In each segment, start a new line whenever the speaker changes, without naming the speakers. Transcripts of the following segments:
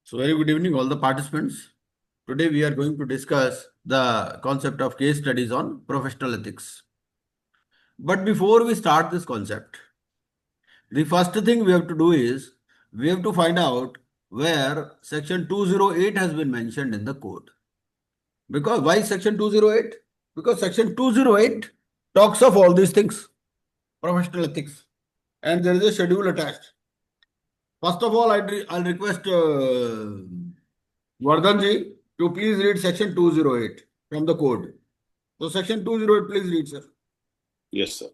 So, very good evening, all the participants. Today, we are going to discuss the concept of case studies on professional ethics. But before we start this concept, the first thing we have to do is we have to find out where section 208 has been mentioned in the code. Because why section 208? Because section 208 talks of all these things, professional ethics, and there is a schedule attached. First of all, I'll request Vardhanji to please read section 208 from the code. So section 208, please read, sir.
Yes, sir.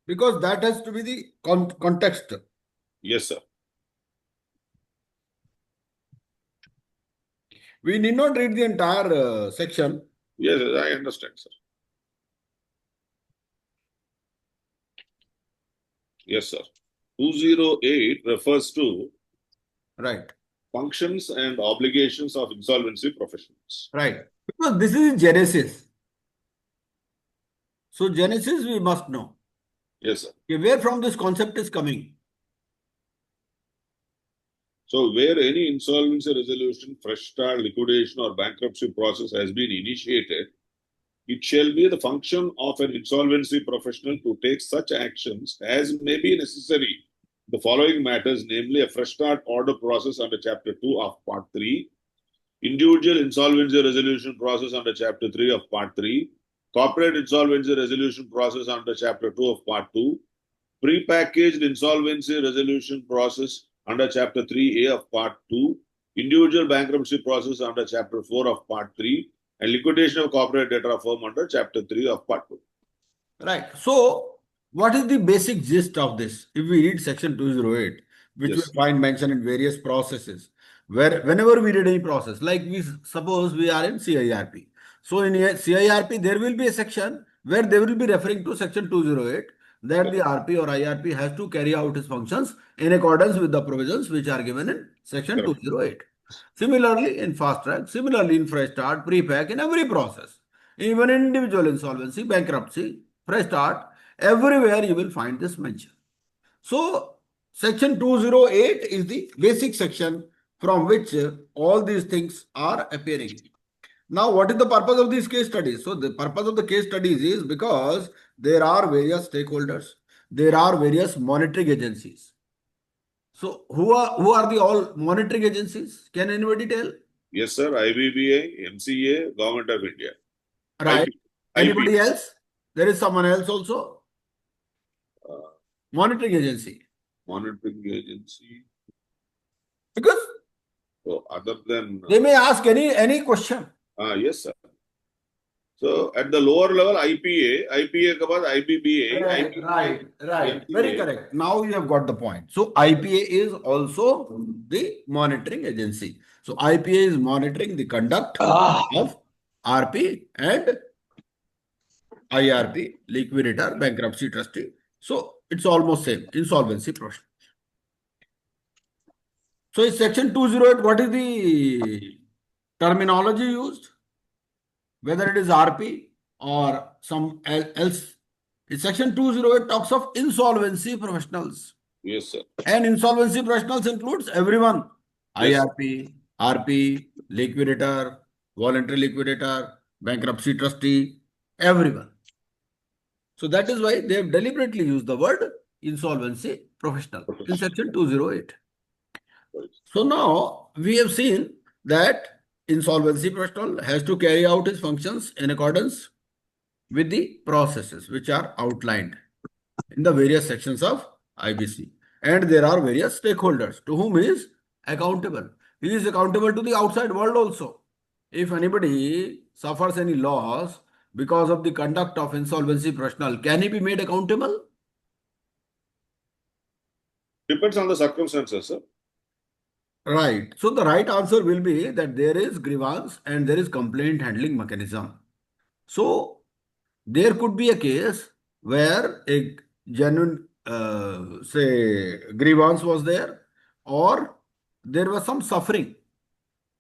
Because that has to be the context.
Yes, sir.
We need not read the entire section.
Yes, I understand, sir. Yes, sir. 208 refers to
Right.
functions and obligations of insolvency professionals.
Right. Because this is Genesis. So Genesis we must know.
Yes, sir.
Okay, where from this concept is coming.
So, where any insolvency resolution, fresh start, liquidation, or bankruptcy process has been initiated, it shall be the function of an insolvency professional to take such actions as may be necessary. The following matters, namely a fresh start order process under Chapter 2 of Part 3, individual insolvency resolution process under Chapter 3 of Part 3, corporate insolvency resolution process under Chapter 2 of Part 2, prepackaged insolvency resolution process under Chapter 3A of Part 2, individual bankruptcy process under Chapter 4 of Part 3, and liquidation of corporate debtor firm under Chapter 3 of Part 2.
Right. So what is the basic gist of this? If we read section 208, which
Yes.
we find mentioned in various processes, where whenever we read any process, like we suppose we are in CIRP. So in CIRP, there will be a section where they will be referring to section 208 that the RP or IRP has to carry out its functions in accordance with the provisions which are given in section 208. Similarly, in fast track, similarly in fresh start, pre-pack, in every process, even in individual insolvency, bankruptcy, fresh start, everywhere you will find this mention. So, section 208 is the basic section from which all these things are appearing. Now, what is the purpose of these case studies? So, the purpose of the case studies is because there are various stakeholders, there are various monitoring agencies. So, who are the all monitoring agencies? Can anybody tell?
Yes, sir. IBBA, MCA, Government of India.
Right.
IP.
Anybody else? There is someone else also. Monitoring agency.
Monitoring agency.
Because
So, other than.
they may ask any question.
Yes, sir. So, at the lower level, IPA के बाद IBBA.
Right. Very correct. Now you have got the point. So IPA is also the monitoring agency. So IPA is monitoring the conduct of RP and IRP, liquidator, bankruptcy trustee. So it's almost same, insolvency professional. So in section 208, what is the terminology used? Whether it is RP or some else. In section 208 talks of insolvency professionals.
Yes, sir.
And insolvency professionals includes everyone.
Yes.
IRP, RP, liquidator, voluntary liquidator, bankruptcy trustee, everyone. So that is why they have deliberately used the word insolvency professional in section 208. So now we have seen that insolvency professional has to carry out his functions in accordance with the processes which are outlined in the various sections of IBC. And there are various stakeholders to whom he is accountable. He is accountable to the outside world also. If anybody suffers any loss because of the conduct of insolvency professional, can he be made accountable?
Depends on the circumstances, sir.
Right. So the right answer will be that there is grievance and there is complaint handling mechanism. So there could be a case where a genuine, say, grievance was there or there was some suffering.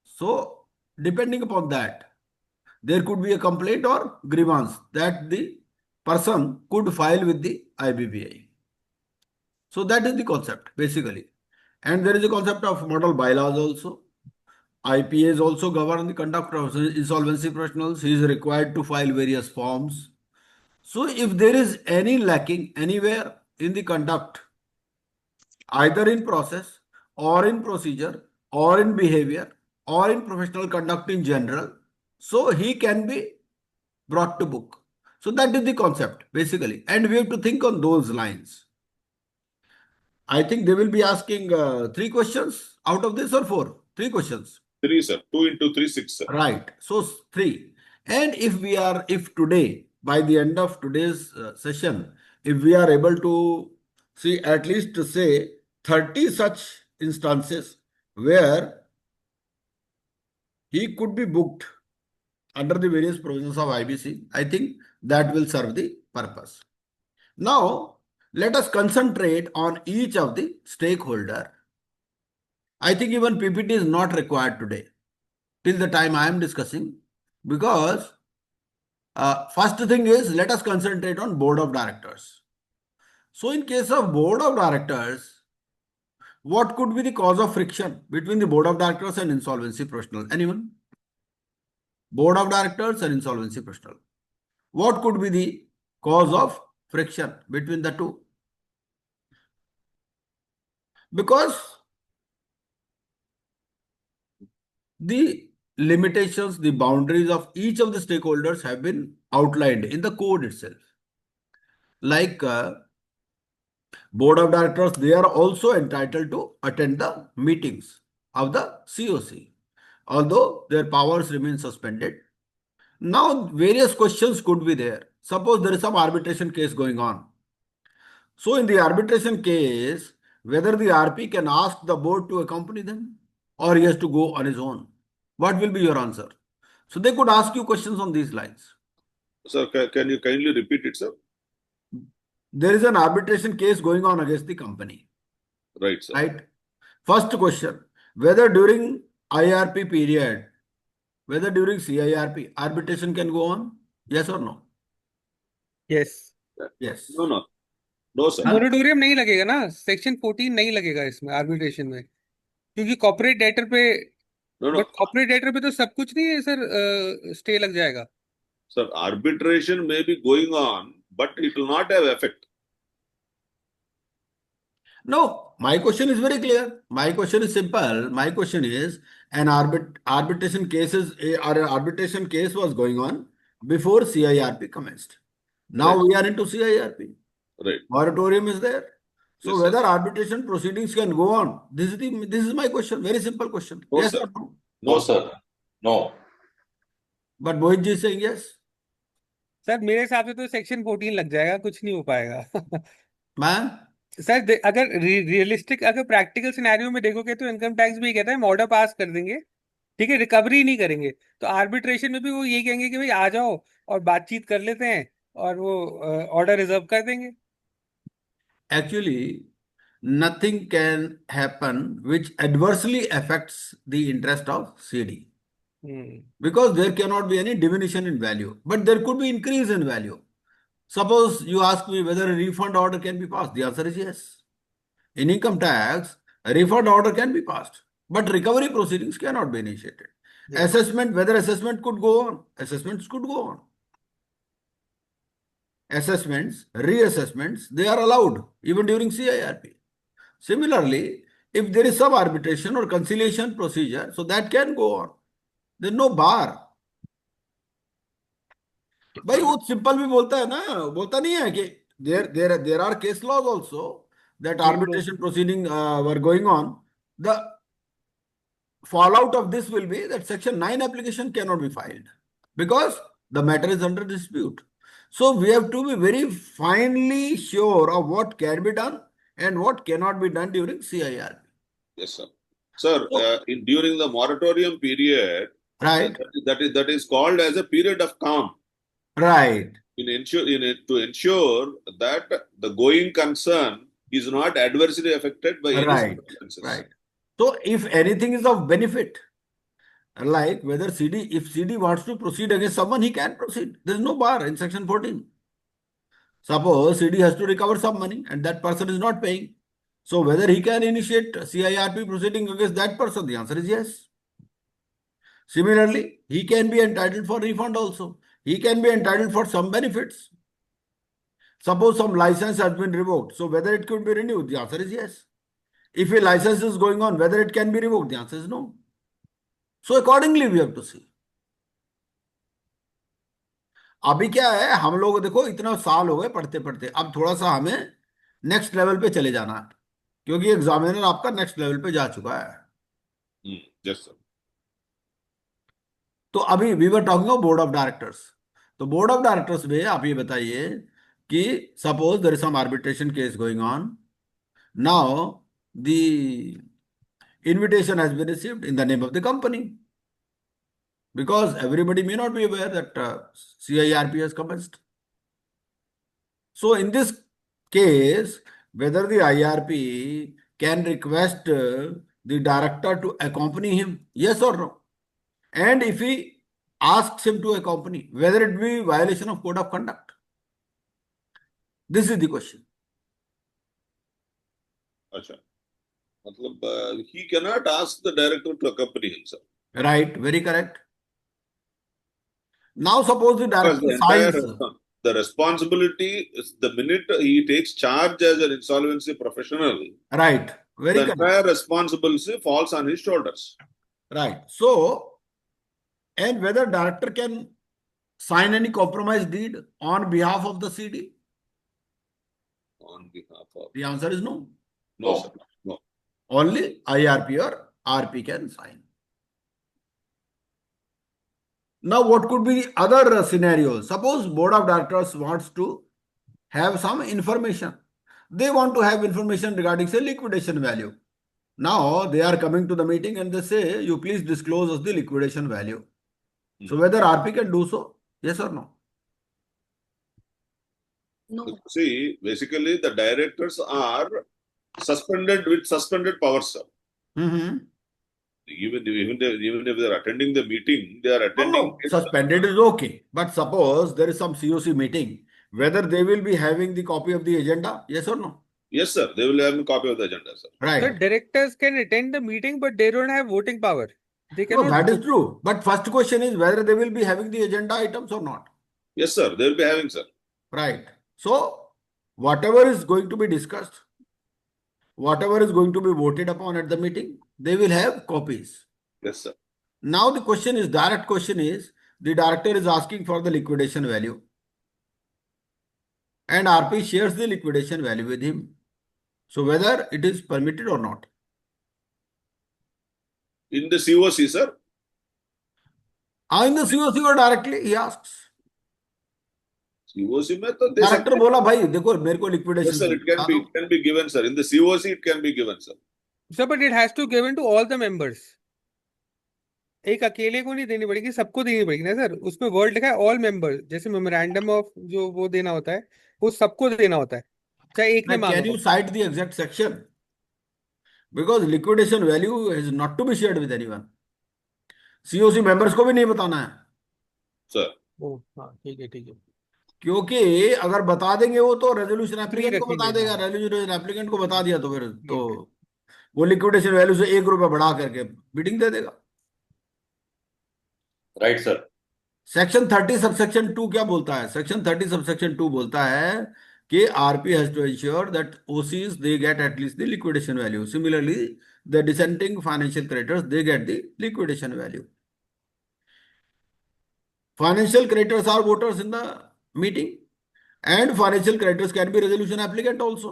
So depending upon that, there could be a complaint or grievance that the person could file with the IBBI. So that is the concept basically. And there is a concept of model bylaws also. IPAs also govern the conduct of insolvency professionals. He is required to file various forms. So if there is any lacking anywhere in the conduct, either in process or in procedure or in behavior or in professional conduct in general, so he can be brought to book. So that is the concept basically. And we have to think on those lines. I think they will be asking three questions out of this or four? Three questions.
Three, sir. 2 into 3, 6, sir.
Right. So three. And if today, by the end of today's session, if we are able to see at least to say 30 such instances where he could be booked under the various provisions of IBC, I think that will serve the purpose. Now, let us concentrate on each of the stakeholder. I think even PPT is not required today till the time I am discussing, because first thing is, let us concentrate on board of directors. So in case of board of directors, what could be the cause of friction between the board of directors and insolvency professional? Anyone? Board of directors and insolvency professional. What could be the cause of friction between the two? Because the limitations, the boundaries of each of the stakeholders have been outlined in the code itself. Like board of directors, they are also entitled to attend the meetings of the COC, although their powers remain suspended. Now, various questions could be there. Suppose there is some arbitration case going on. So, in the arbitration case, whether the RP can ask the board to accompany them or he has to go on his own. What will be your answer? So, they could ask you questions on these lines.
Sir, can you kindly repeat it, sir?
There is an arbitration case going on against the company.
Right, sir.
Right? First question, whether during IRP period, whether during CIRP, arbitration can go on? Yes or no?
Yes
Yes.
No, sir.
Moratorium नहीं लगेगा ना, section 14 नहीं लगेगा इसमें arbitration में, क्योंकि corporate debtor पे,
No.
But corporate debtor पे तो सब कुछ नहीं है सर, स्टे लग जाएगा.
Sir, arbitration may be going on, but it will not have effect.
No, my question is very clear. My question is simple. My question is an arbitration cases or an arbitration case was going on before CIRP commenced. Now
Right.
we are into CIRP.
Right.
Moratorium is there. So
Yes, sir.
whether arbitration proceedings can go on, this is my question. Very simple question.
No,
Yes
sir.
or no?
No, sir. No.
But Mohit ji is saying yes.
Sir मेरे हिसाब से तो section 14 लग जाएगा, कुछ नहीं हो पाएगा.
Man,
सर अगर रियलिस्टिक, अगर प्रैक्टिकल सिनेरियो में देखोगे तो इनकम टैक्स भी कहता है हम ऑर्डर पास कर देंगे, ठीक है, रिकवरी नहीं करेंगे. तो आर्बिट्रेशन में भी वो ये कहेंगे कि भाई आ जाओ और बातचीत कर लेते हैं और वो ऑर्डर रिजर्व कर देंगे.
actually, nothing can happen which adversely affects the interest of CD. Because there cannot be any diminution in value, but there could be increase in value. Suppose you ask me whether a refund order can be passed. The answer is yes. In income tax, a refund order can be passed, but recovery proceedings cannot be initiated.
Yeah.
Assessment, whether assessment could go on, assessments could go on. Assessments, reassessments, they are allowed even during CIRP. Similarly, if there is some arbitration or conciliation procedure, so that can go on. There is no bar. भाई वो simple भी बोलता है ना, बोलता नहीं है कि there are case laws also that arbitration proceeding were going on. The fallout of this will be that section 9 application cannot be filed because the matter is under dispute. So we have to be very finely sure of what can be done and what cannot be done during CIRP.
Yes, sir. Sir, during the moratorium period,
Right.
that is called as a period of calm.
Right.
To ensure that the going concern is not adversely affected by any
Right.
circumstances.
Right. So if anything is of benefit, like whether if CD wants to proceed against someone, he can proceed. There is no bar in section 14. Suppose CD has to recover some money and that person is not paying. So whether he can initiate CIRP proceeding against that person, the answer is yes. Similarly, he can be entitled for refund also. He can be entitled for some benefits. Suppose some license has been revoked. So whether it could be renewed, the answer is yes. If a license is going on, whether it can be revoked, the answer is no. So accordingly we have to see. अभी क्या है, हम लोग देखो इतना साल हो गए पढ़ते पढ़ते, अब थोड़ा सा हमें नेक्स्ट लेवल पे चले जाना है, क्योंकि एग्जामिनर आपका नेक्स्ट लेवल पे जा चुका है.
Yes, sir.
तो अभी we were talking of board of directors. तो बोर्ड ऑफ डायरेक्टर्स में आप ये बताइए कि suppose there is some arbitration case going on. Now the invitation has been received in the name of the company, because everybody may not be aware that CIRP has commenced. So in this case, whether the IRP can request the director to accompany him, yes or no? And if he asks him to accompany, whether it be violation of code of conduct? This is the question.
Acha. Matlab, he cannot ask the director to accompany him, sir.
Right, very correct. Now suppose the
Because
director
the entire
signs.
the responsibility is the minute he takes charge as an insolvency professional,
Right, very
the
correct.
entire responsibility falls on his shoulders.
Right. So, and whether director can sign any compromise deed on behalf of the CD?
On behalf of
The answer is no.
no, sir. No.
Only IRP or RP can sign. Now, what could be the other scenarios? Suppose board of directors wants to have some information. They want to have information regarding, say, liquidation value. Now, they are coming to the meeting and they say, you please disclose us the liquidation value. So, whether RP can do so? Yes or no?
No.
See, basically the directors are suspended with suspended powers, sir.
Mm-hmm.
Even if they are attending the meeting, they are
No,
attending.
suspended is okay. But suppose there is some COC meeting, whether they will be having the copy of the agenda, yes or no?
Yes, sir. They will have a copy of the agenda, sir.
The
Right.
directors can attend the meeting, but they don't have voting power. They
No,
cannot
that is
vote.
true. But first question is whether they will be having the agenda items or not.
Yes, sir. They will be having, sir.
Right. So, whatever is going to be discussed, whatever is going to be voted upon at the meeting, they will have copies.
Yes, sir.
Now, the question is, direct question is, the director is asking for the liquidation value. And RP shares the liquidation value with him. So, whether it is permitted or not.
In the COC, sir.
In the COC or directly, he asks.
COC में तो दे
director
सकते
बोला भाई देखो मेरे को
हैं.
Liquidation
Yes, sir. It can be given, sir. In the COC, it can be given, sir.
So, but it has to given to all the members. एक अकेले को नहीं देनी पड़ेगी, सबको देनी पड़ेगी ना सर. उसमें वर्ड लिखा है ऑल मेंबर, जैसे मेमोरेंडम ऑफ जो वो देना होता है, वो सबको देना होता है, चाहे एक ने
कैन
मांगा
यू
हो.
Cite the exact section? Because liquidation value is not to be shared with anyone. COC members को भी नहीं बताना है.
Sir.
ओ हाँ ठीक है ठीक है.
क्योंकि अगर बता देंगे वो तो रेजोल्यूशन एप्लीकेंट को बता
रखेंगे,
देगा.
हाँ.
रेजोल्यूशन एप्लीकेंट को बता दिया तो फिर तो वो लिक्विडेशन वैल्यू से ₹1 बढ़ा करके बिडिंग दे देगा.
Right, sir.
सेक्शन 30 सबसेक्शन 2 क्या बोलता है? सेक्शन 30 सबसेक्शन 2 बोलता है कि RP has to ensure that OCs they get at least the liquidation value. Similarly the dissenting financial creditors they get the liquidation value. Financial creditors are voters in the meeting, and financial creditors can be resolution applicant also.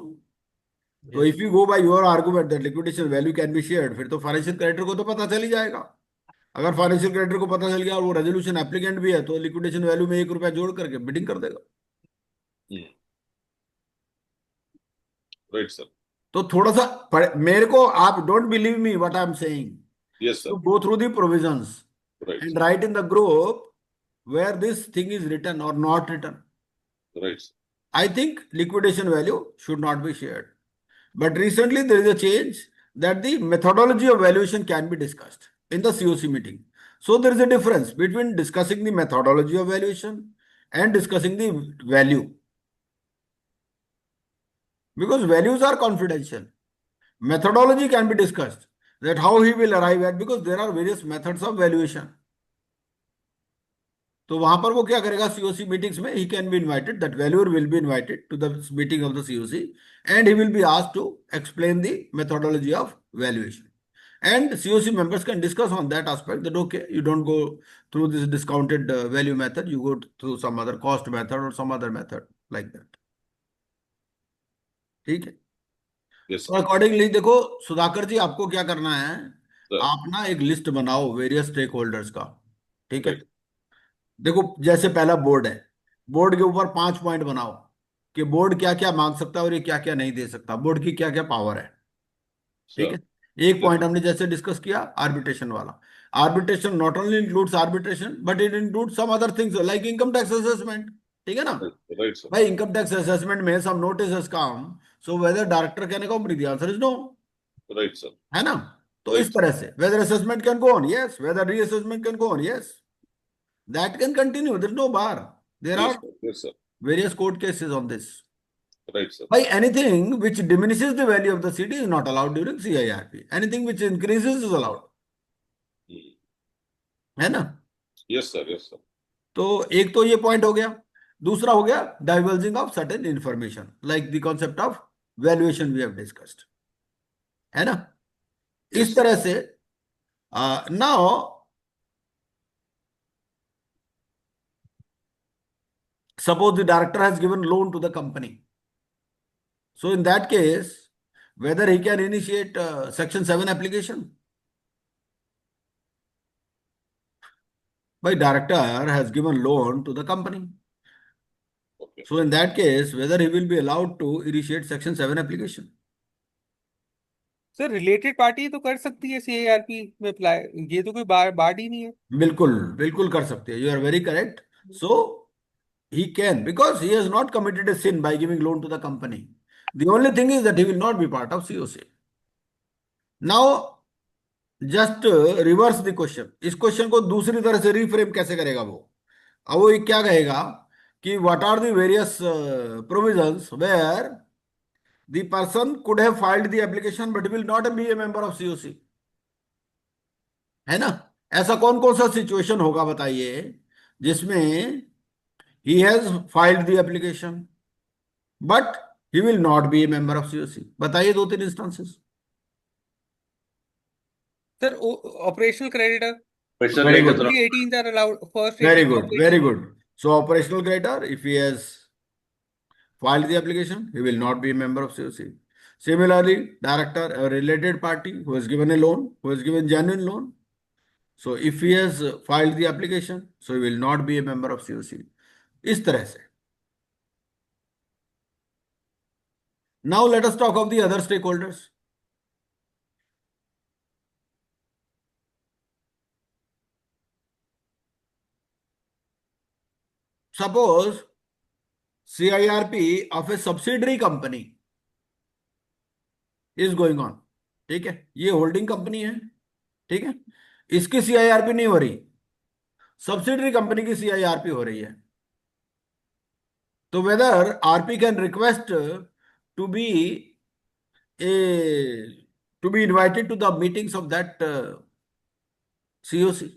So if you go by your argument that liquidation value can be shared, फिर तो financial creditor को तो पता चल ही जाएगा. अगर financial creditor को पता चल गया और वो रेजोल्यूशन एप्लीकेंट भी है तो लिक्विडेशन वैल्यू में ₹1 जोड़ करके बिडिंग कर देगा.
Right, sir.
तो थोड़ा सा मेरे को आप don't believe me what I am saying.
Yes, sir.
To go through the provisions
Right.
and write in the group where this thing is written or not written.
Right. Sir.
I think liquidation value should not be shared. But recently there is a change that the methodology of valuation can be discussed in the COC meeting. So there is a difference between discussing the methodology of valuation and discussing the value. Because values are confidential. Methodology can be discussed, that how he will arrive at, because there are various methods of valuation. तो वहां पर वो क्या करेगा, COC meetings में he can be invited, that valuer will be invited to the meeting of the COC and he will be asked to explain the methodology of valuation. And COC members can discuss on that aspect, that okay, you don't go through this discounted value method, you go through some other cost method or some other method like that. ठीक है.
Yes,
तो accordingly देखो सुधाकर जी, आपको क्या करना है,
sir.
आप ना एक लिस्ट बनाओ वेरियस स्टेक होल्डर्स का. ठीक है.
Right.
देखो जैसे पहला बोर्ड है, बोर्ड के ऊपर 5 पॉइंट बनाओ कि बोर्ड क्या क्या मांग सकता है और ये क्या क्या नहीं दे सकता, बोर्ड की क्या क्या पावर है. ठीक
Sure.
है. एक
Yes.
पॉइंट हमने जैसे डिस्कस किया आर्बिट्रेशन वाला. Arbitration not only includes arbitration but it includes some other things like income tax assessment. ठीक है ना.
Right, sir.
भाई इनकम टैक्स असेसमेंट में some notice has come, so whether director can accompany, the answer is no.
Right, sir.
है ना. तो
Right,
इस तरह से whether assessment can go on, yes, whether reassessment can go on, yes, that can continue, there is no bar. There
Yes,
are
sir. Yes, sir.
various court cases on this.
Right, sir.
By anything which diminishes the value of the city is not allowed during CIRP. Anything which increases is allowed.
Hmm.
है ना.
Yes, sir. Yes, sir.
तो एक तो ये point हो गया. दूसरा हो गया diverging of certain information like the concept of valuation we have discussed. है ना.
Yes,
इस तरह से now suppose the director has given loan to the company. So in that case, whether he can initiate Section 7 application. By director has given loan to the company.
Okay.
So in that case, whether he will be allowed to initiate Section 7 application.
Sir related party तो कर सकती है CIRP में apply, ये तो कोई बाढ़ ही नहीं है.
बिल्कुल बिल्कुल कर सकते हैं. You are very correct. So he can, because he has not committed a sin by giving loan to the company. The only thing is that he will not be part of COC. Now just reverse the question. इस question को दूसरी तरह से reframe कैसे करेगा वो. अब वो क्या कहेगा कि what are the various provisions where the person could have filed the application but will not be a member of COC. है ना. ऐसा कौन कौन सा सिचुएशन होगा बताइए जिसमें he has filed the application but he will not be a member of COC. बताइए 2-3 instances.
Sir operational creditor,
Very good.
only 18s are allowed, first
Very
18
good. Very good. So operational creditor, if he has filed the application, he will not be a member of COC. Similarly, director, a related party who has given a loan, who has given genuine loan. So if he has filed the application, so he will not be a member of COC. इस तरह से. Now let us talk of the other stakeholders. Suppose CIRP of a subsidiary company is going on. ठीक है. ये holding company है. ठीक है. इसकी CIRP नहीं हो रही, सब्सिडरी कंपनी की CIRP हो रही है. तो whether RP can request to be invited to the meetings of that COC.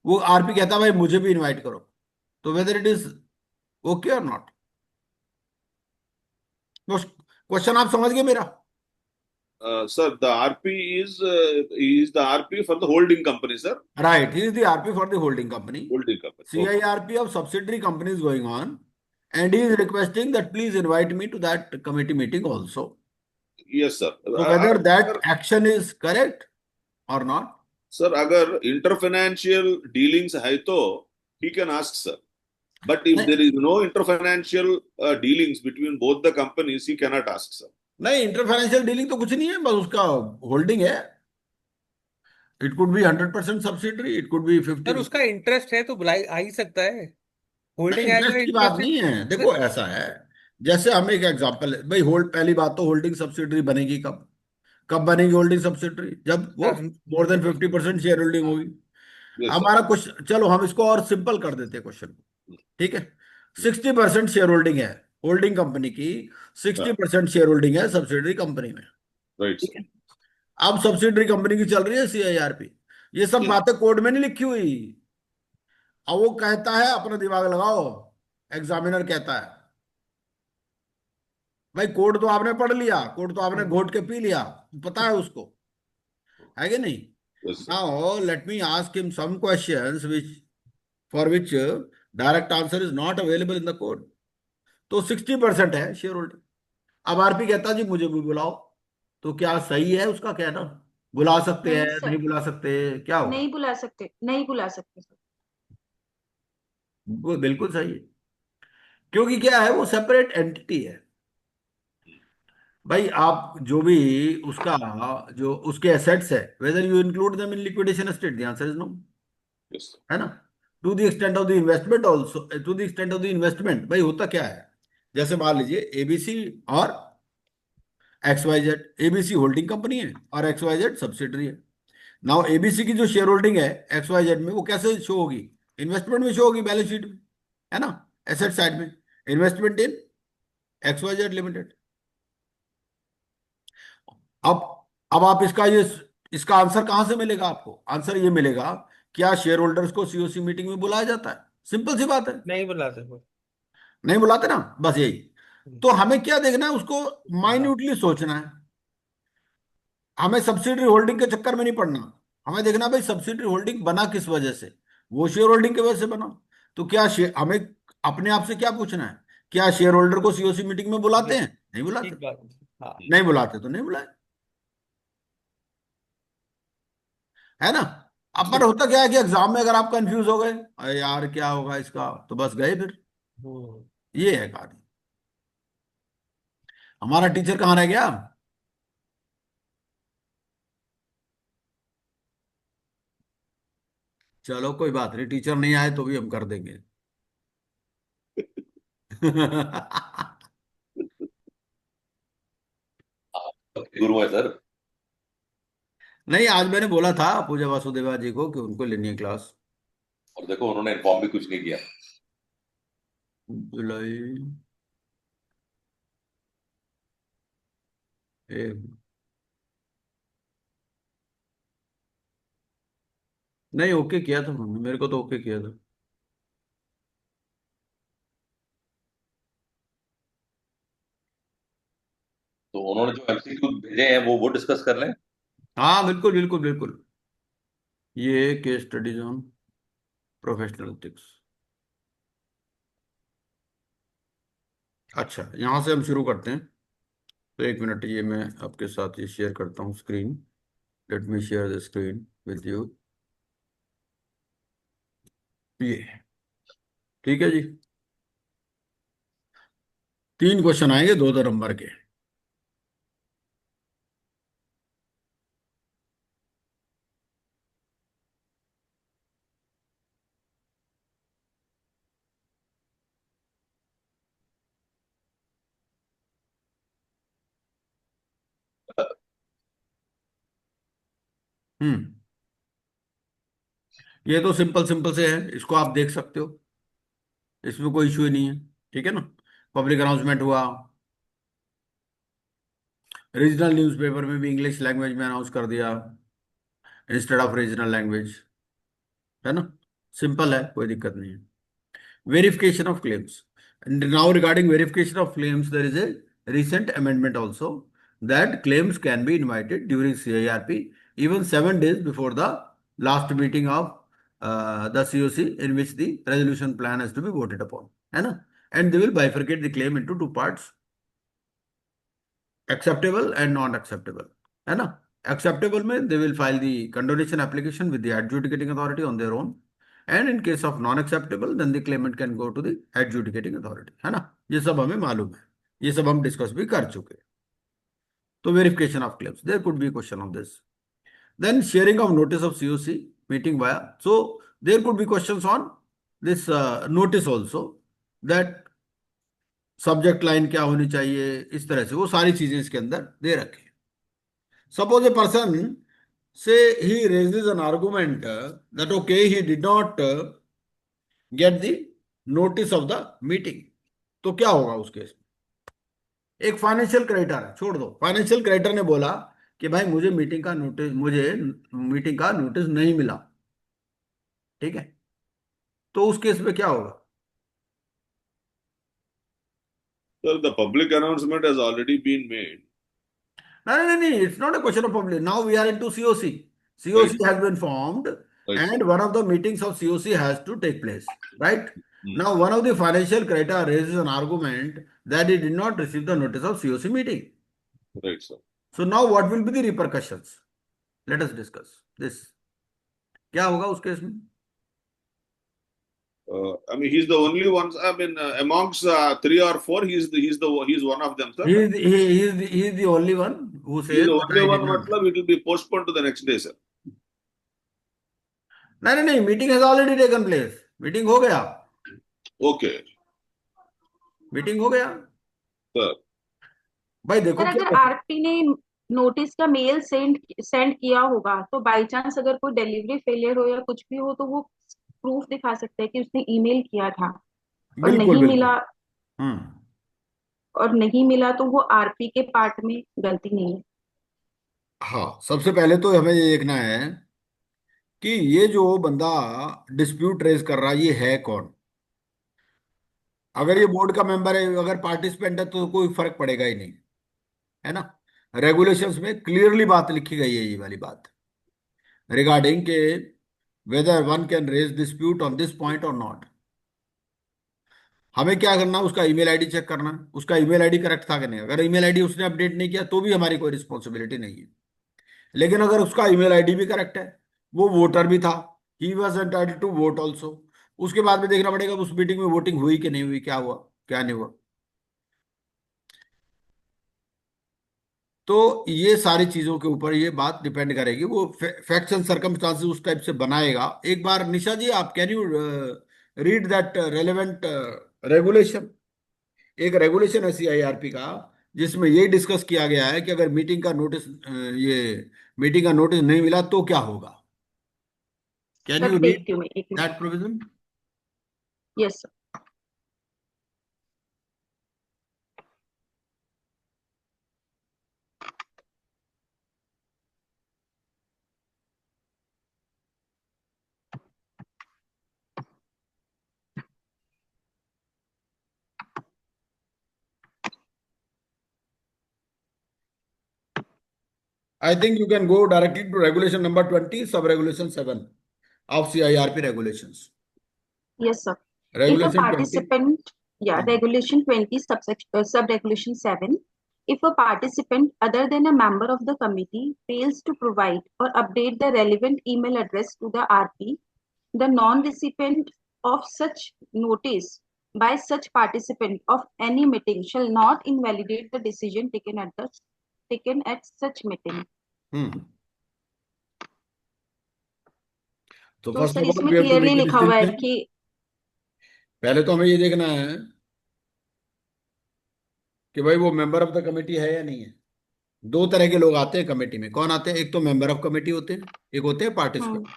वो आरपी कहता है भाई मुझे भी इनवाइट करो. तो वेदर इट इज ओके और नॉट. क्वेश्चन आप समझ गए मेरा.
Sir, the RP is the RP for the holding company, sir.
Right, he is the RP for the holding company.
Holding company.
CIRP of subsidiary company is going on, and he is requesting that please invite me to that committee meeting also.
Yes, sir.
So whether that action is correct or not.
Sir, अगर interfinancial dealings है तो he can ask, sir. But if there is no interfinancial dealings between both the companies, he cannot ask, sir.
नहीं, इंटरफाइनेंशियल dealing तो कुछ नहीं है, बस उसका होल्डिंग है. It could be 100% subsidiary, it could be 50.
Sir उसका इंटरेस्ट है तो बुला आ ही सकता है. होल्डिंग
नहीं,
है
इंटरेस्ट की बात नहीं है. देखो ऐसा है, जैसे हम एक एग्जांपल है भाई, पहली बात तो होल्डिंग सब्सिडरी बनेगी कब. कब बनेगी होल्डिंग सब्सिडरी? जब वो मोर देन 50% शेयर होल्डिंग होगी.
Yes,
हमारा क्वेश्चन, चलो हम इसको और सिंपल कर देते हैं क्वेश्चन को. ठीक है. 60% शेयर होल्डिंग है होल्डिंग कंपनी की, 60% शेयर होल्डिंग है सब्सिडरी कंपनी में.
Right,
ठीक
sir.
है। अब सब्सिडरी कंपनी की चल रही है सीआईआरपी, ये सब
Yes.
बातें कोड में नहीं लिखी हुई। अब वो कहता है अपना दिमाग लगाओ, एग्जामिनर कहता है भाई कोड तो आपने पढ़ लिया, कोड तो आपने घोट के पी लिया, पता है उसको, है कि नहीं?
Yes, sir.
Now let me ask him some questions which for which direct answer is not available in the code. तो 60% है शेयर होल्डिंग। अब आरपी कहता जी मुझे भी बुलाओ, तो क्या सही है उसका कहना? बुला सकते हैं,
नहीं
नहीं
सर,
बुला सकते, क्या होगा?
नहीं बुला सकते, नहीं बुला सकते सर।
वो बिल्कुल सही है, क्योंकि क्या है, वो सेपरेट एंटिटी है। भाई आप जो भी उसका, जो उसके एसेट्स है, whether you include them in liquidation state, the answer is no,
Yes, sir.
है ना? To the extent of the investment also, to the extent of the investment, भाई होता क्या है, जैसे मान लीजिए एबीसी और X Y Z, ABC holding company है और एक्स वाई जेड सब्सिडरी है। नाउ एबीसी की जो शेयर होल्डिंग है एक्स वाई जेड में, वो कैसे शो होगी? इन्वेस्टमेंट में शो होगी, बैलेंस शीट में, है ना, एसेट साइड में, investment in X Y Z limited. अब अब आप इसका आंसर कहां से मिलेगा आपको? आंसर ये मिलेगा, क्या शेयर होल्डर्स को सीओसी मीटिंग में बुलाया जाता है? सिंपल सी बात है,
नहीं बुलाते कोई।
नहीं बुलाते ना, बस यही। तो हमें क्या देखना है, उसको
हाँ,
माइन्यूटली सोचना है। हमें सब्सिडरी होल्डिंग के चक्कर में नहीं पड़ना, हमें देखना भाई सब्सिडरी होल्डिंग बना किस वजह से, वो शेयर होल्डिंग की वजह से बना। तो क्या हमें अपने आप से क्या पूछना है, क्या शेयर होल्डर को सीओसी मीटिंग में बुलाते हैं? नहीं बुलाते।
ठीक बात है। हाँ,
नहीं बुलाते तो नहीं बुलाए, है ना? अब पर होता क्या है कि एग्जाम में अगर आप कंफ्यूज हो गए, अरे यार क्या होगा इसका, तो बस गए फिर।
हम्म,
ये है कहानी। हमारा टीचर कहाँ रह गया? चलो कोई बात नहीं, टीचर नहीं आए तो भी हम कर देंगे।
गुरु है सर।
नहीं, आज मैंने बोला था पूजा वासुदेवा जी को कि उनको लेनी है क्लास।
और देखो उन्होंने इन्फॉर्म भी कुछ नहीं किया।
जुलाई नहीं, ओके किया था उन्होंने, मेरे को तो ओके किया था।
तो उन्होंने जो एमसीक्यू भेजे हैं वो डिस्कस कर लें।
हाँ बिल्कुल बिल्कुल बिल्कुल, ये case studies on professional ethics. अच्छा, यहाँ से हम शुरू करते हैं। तो एक मिनट, ये मैं आपके साथ ये शेयर करता हूँ screen. Let me share the screen with you. ये ठीक है जी, 3 क्वेश्चन आएंगे 2-2 नंबर के। हम्म, ये तो सिंपल सिंपल से है, इसको आप देख सकते हो, इसमें कोई इशू ही नहीं है। ठीक है ना? पब्लिक अनाउंसमेंट हुआ, रीजनल न्यूज़पेपर में भी इंग्लिश लैंग्वेज में अनाउंस कर दिया इंस्टेड ऑफ रीजनल लैंग्वेज, है ना? सिंपल है, कोई दिक्कत नहीं है। Verification of claims. And now regarding verification of claims, there is a recent amendment also that claims can be invited during CIRP even 7 days before the last meeting of the COC in which the resolution plan has to be voted upon. है ना? And they will bifurcate the claim into 2 parts, acceptable and non acceptable, है ना? Acceptable में they will file the condonation application with the adjudicating authority on their own, and in case of non acceptable then the claimant can go to the adjudicating authority, है ना? ये सब हमें मालूम है, ये सब हम डिस्कस भी कर चुके हैं। तो verification of claims, there could be question of this. Then sharing of notice of COC meeting via, so there could be questions on this notice also, that subject line क्या होनी चाहिए, इस तरह से वो सारी चीजें इसके अंदर दे रखी है। Suppose a person say he raises an argument that okay, he did not get the notice of the meeting, तो क्या होगा उस केस में? एक फाइनेंशियल क्रेडिटर है, छोड़ दो, फाइनेंशियल क्रेडिटर ने बोला कि भाई मुझे मीटिंग का नोटिस नहीं मिला, ठीक है, तो उस केस में क्या होगा?
Sir, the public announcement has already been made.
No, it's not a question of public. Now we are into COC.
Right.
COC has been formed,
Right,
and
sir.
one of the meetings of COC has to take place, right?
Hmm.
Now, one of the financial creditor raises an argument that he did not receive the notice of COC meeting.
Right, sir.
So now, what will be the repercussions? Let us discuss this. क्या होगा उस case में?
I mean, he's the only one. I mean, amongst 3 or 4, he's one of them, sir.
He is the only one who
He's
says
the
that
only
I
one.
did not.
Matlab, it will be postponed to the next day, sir.
नहीं, meeting has already taken place. Meeting हो गया.
Okay,
meeting हो गया.
sir.
भाई देखो
sir
क्या
अगर RP ने नोटिस का मेल सेंड किया होगा तो बाय चांस अगर कोई डिलीवरी फेलियर हो या कुछ भी हो तो वो प्रूफ दिखा सकता है कि उसने ईमेल किया था और
बिल्कुल
नहीं मिला,
हम्म.
और नहीं मिला तो वो आरपी के पार्ट में गलती नहीं है।
हाँ, सबसे पहले तो हमें ये देखना है कि ये जो बंदा डिस्प्यूट रेज कर रहा है ये है कौन. अगर ये बोर्ड का मेंबर है, अगर पार्टिसिपेंट है, तो कोई फर्क पड़ेगा ही नहीं, है ना. रेगुलेशंस में क्लियरली बात लिखी गई है, ये वाली बात रिगार्डिंग के whether one can raise dispute on this point और नॉट. हमें क्या करना, उसका ईमेल आईडी चेक करना, उसका ईमेल आईडी करेक्ट था कि नहीं. अगर ईमेल आईडी उसने अपडेट नहीं किया तो भी हमारी कोई रिस्पॉन्सिबिलिटी नहीं है. लेकिन अगर उसका ईमेल आईडी भी करेक्ट है, वो वोटर भी था, he was entitled to vote also, उसके बाद में देखना पड़ेगा उस मीटिंग में वोटिंग हुई कि नहीं हुई, क्या हुआ क्या नहीं हुआ. तो ये सारी चीजों के ऊपर ये बात डिपेंड करेगी. वो फैक्ट्स एंड सर्कमस्टांसेस उस टाइप से बनाएगा. एक बार निशा जी, आप can you read that relevant regulation. एक रेगुलेशन है सीआईआरपी का जिसमें ये डिस्कस किया गया है कि अगर ये मीटिंग का नोटिस नहीं मिला तो क्या होगा. कैन
सर
यू रीड
देखती हूँ मैं एक minute.
That provision?
Yes sir.
I think you can go directly to regulation number 20, sub-regulation 7 of CIRP regulations.
Yes, sir. If a
Regulation 20.
participant, yeah,
Hmm.
regulation 20, sub-regulation 7, if a participant other than a member of the committee fails to provide or update the relevant email address to the RP, the non-recipient of such notice by such participant of any meeting shall not invalidate the decision taken at such meeting.
तो
तो
first
sir
of all
इसमें
we have to
clearly
make
लिखा हुआ है
distinction.
कि
पहले तो हमें ये देखना है कि भाई वो मेंबर ऑफ द कमेटी है या नहीं है. दो तरह के लोग आते हैं कमेटी में. कौन आते हैं? एक तो मेंबर ऑफ कमेटी होते हैं, एक होते हैं पार्टिसिपेंट.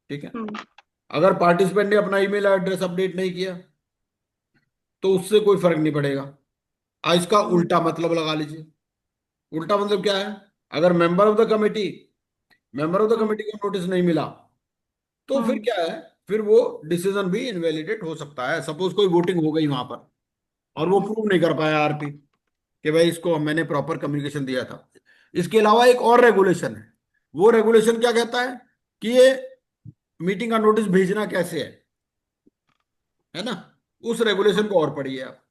ठीक है. अगर पार्टिसिपेंट ने अपना ईमेल एड्रेस अपडेट नहीं किया तो उससे कोई फर्क नहीं पड़ेगा. इसका उल्टा मतलब लगा लीजिए. उल्टा मतलब क्या है? अगर मेंबर ऑफ द कमेटी को नोटिस नहीं मिला तो फिर क्या है, फिर वो डिसीजन भी इनवैलिडेट हो सकता है. सपोज कोई वोटिंग हो गई वहां पर और वो प्रूव नहीं कर पाया आरपी कि भाई इसको मैंने प्रॉपर कम्युनिकेशन दिया था. इसके अलावा एक और रेगुलेशन है. वो रेगुलेशन क्या कहता है कि ये मीटिंग का नोटिस भेजना कैसे है ना. उस रेगुलेशन को और पढ़िए आप.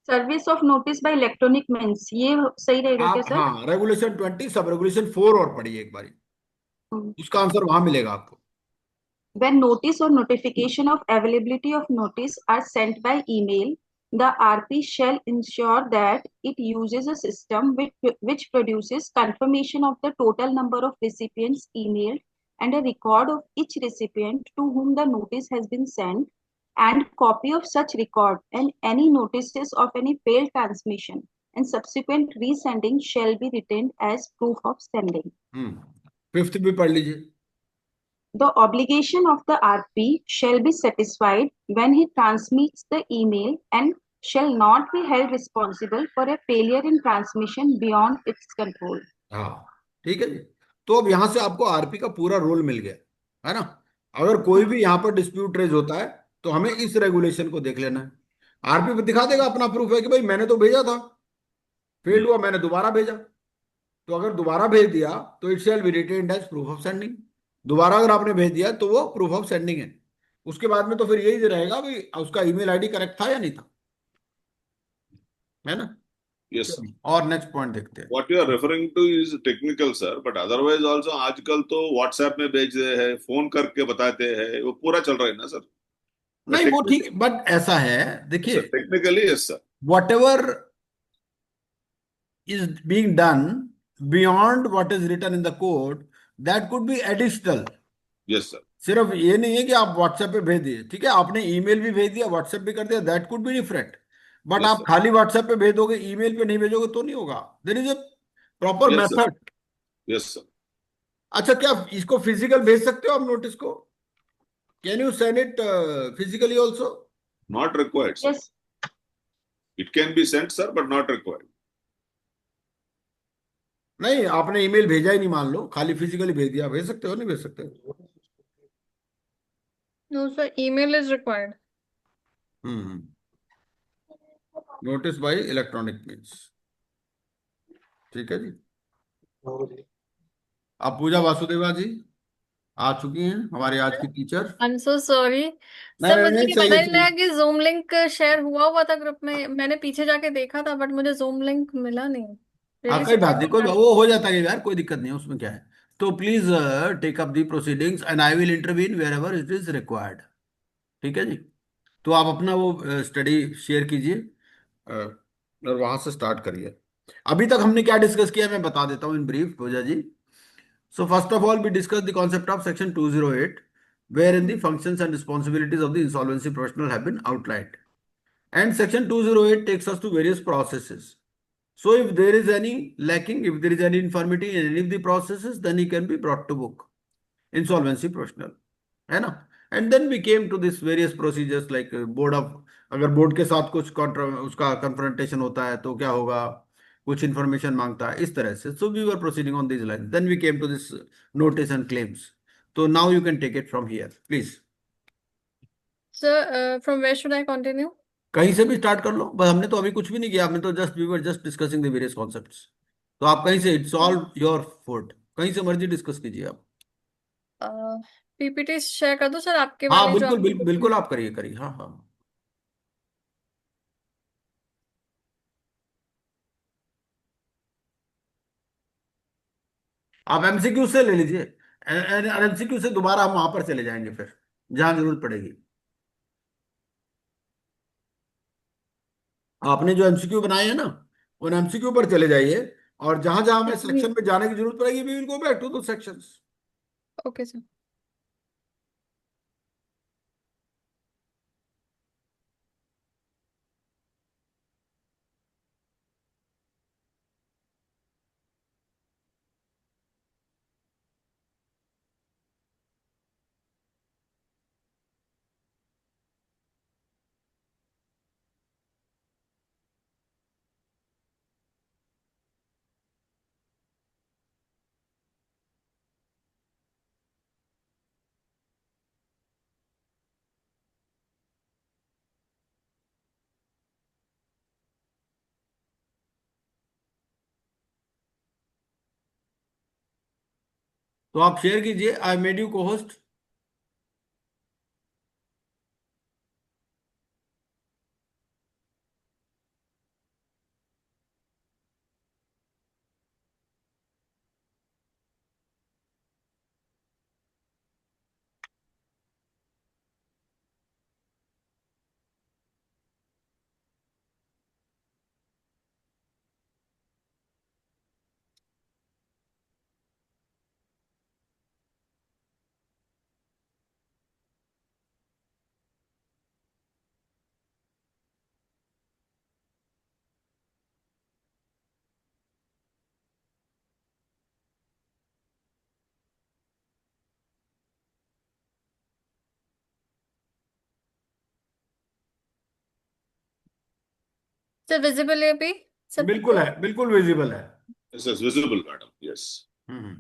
Service of notice bye electronic means, ये सही रहेगा क्या
आप
सर?
हाँ, रेगुलेशन 20 सब रेगुलेशन 4 और पढ़िए एक बारी. उसका आंसर वहां मिलेगा आपको.
When notice or notification of availability of notice are sent by email, the RP shall ensure that it uses a system which produces confirmation of the total number of recipients emailed and a record of each recipient to whom the notice has been sent, and copy of such record and any notices of any failed transmission and subsequent resending shall be retained as proof of sending.
5th भी पढ़ लीजिए.
The obligation of the RP shall be satisfied when he transmits the email and shall not be held responsible for a failure in transmission beyond its control.
हाँ, ठीक है जी। तो अब यहां से आपको आरपी का पूरा रोल मिल गया, है ना। अगर कोई भी यहाँ पर डिस्प्यूट रेज होता है तो हमें इस रेगुलेशन को देख लेना है। आरपी पे दिखा देगा अपना प्रूफ है कि भाई मैंने तो भेजा था, फेल्ड हुआ, मैंने दोबारा भेजा। तो अगर दोबारा भेज दिया तो it shall be retained as proof of sending. दोबारा अगर आपने भेज दिया तो वो प्रूफ ऑफ सेंडिंग है। उसके बाद में तो फिर यही रहेगा भाई उसका ईमेल आईडी करेक्ट था या नहीं था, है ना।
Yes.
चलिए, और नेक्स्ट पॉइंट देखते हैं।
What you are referring to is technical, sir. But otherwise also आजकल तो WhatsApp में भेज रहे हैं, फोन करके बताते हैं, वो पूरा चल रहा है ना सर।
नहीं वो ठीक है, बट ऐसा है देखिए,
technically yes sir.
What ever is being done beyond what is written in the code, that could be additional।
Yes sir.
सिर्फ ये नहीं है कि आप व्हाट्सएप पे भेज दिए, ठीक है, आपने ईमेल भी भेज दिया, व्हाट्सएप भी कर दिया, that could be different. But
yes
आप
सर।
खाली व्हाट्सएप पे भेज दोगे, ईमेल पे नहीं भेजोगे तो नहीं होगा। There is a proper
yes sir.
Method.
Yes sir.
अच्छा, क्या इसको फिजिकल भेज सकते हो आप नोटिस को? Can you send it physically also?
Not required, sir.
Yes,
It can be sent, sir, but not required.
नहीं, आपने ईमेल भेजा ही नहीं, मान लो खाली फिजिकली भेज दिया, भेज सकते हो नहीं भेज सकते?
No, sir. Email is required.
Hmm, notice bye electronic means, ठीक है जी। अब पूजा वासुदेवा जी आ चुकी हैं, हमारी आज की टीचर।
I'm so sorry.
नहीं
सर
नहीं
मुझे
नहीं,
ये
सही
पता
है,
नहीं
सही है।
लगा कि जूम लिंक शेयर हुआ था ग्रुप में। मैंने पीछे जाके देखा था बट मुझे जूम लिंक मिला नहीं।
हाँ,
रियली
कोई बात
सॉरी
नहीं,
फॉर
कोई
दैट।
वो हो जाता है यार, कोई दिक्कत नहीं है उसमें, क्या है। तो please take up the proceedings and I will intervene wherever it is required, ठीक है जी। तो आप अपना वो स्टडी शेयर कीजिए और वहां से स्टार्ट करिए। अभी तक हमने क्या डिस्कस किया मैं बता देता हूँ in brief, Pooja ji. So first of all, we discussed the concept of Section 208, wherein the functions and responsibilities of the insolvency professional have been outlined. And Section 208 takes us to various processes. So if there is any lacking, if there is any infirmity in any of the processes, then he can be brought to book, insolvency professional, है ना। And then we came to this various procedures like board of, अगर board के साथ कुछ उसका confrontation होता है तो क्या होगा, कुछ इंफॉर्मेशन मांगता है, इस तरह से। So we were proceeding on this line, then we came to this notice and claims. तो now you can take it from here please.
Sir from where should I continue?
कहीं से भी स्टार्ट कर लो, बस हमने तो अभी कुछ भी नहीं किया, हमने तो just we were just discussing the various concepts. तो आप कहीं से, इट्स ऑल योर फुट, कहीं से मर्जी डिस्कस कीजिए आप।
पीपीटी शेयर कर दो सर आपके
हाँ
वाली जो
बिल्कुल
आपने
बिल्कुल
ग्रुप में।
बिल्कुल, आप करिए करिए, हाँ हाँ। आप एमसीक्यू से ले लीजिए, एमसीक्यू से दोबारा हम वहां पर चले जाएंगे फिर जहां जरूरत पड़ेगी। आपने जो एमसीक्यू बनाए हैं ना, उन एमसीक्यू पर चले जाइए, और जहां जहां हमें सेक्शन में जाने की जरूरत पड़ेगी we will go back to the sections.
Okay sir.
तो आप शेयर कीजिए, I made you co-host.
Sir visible है अभी सब?
बिल्कुल है, बिल्कुल विजिबल है।
Yes, yes, visible, madam. Yes.
Hmm.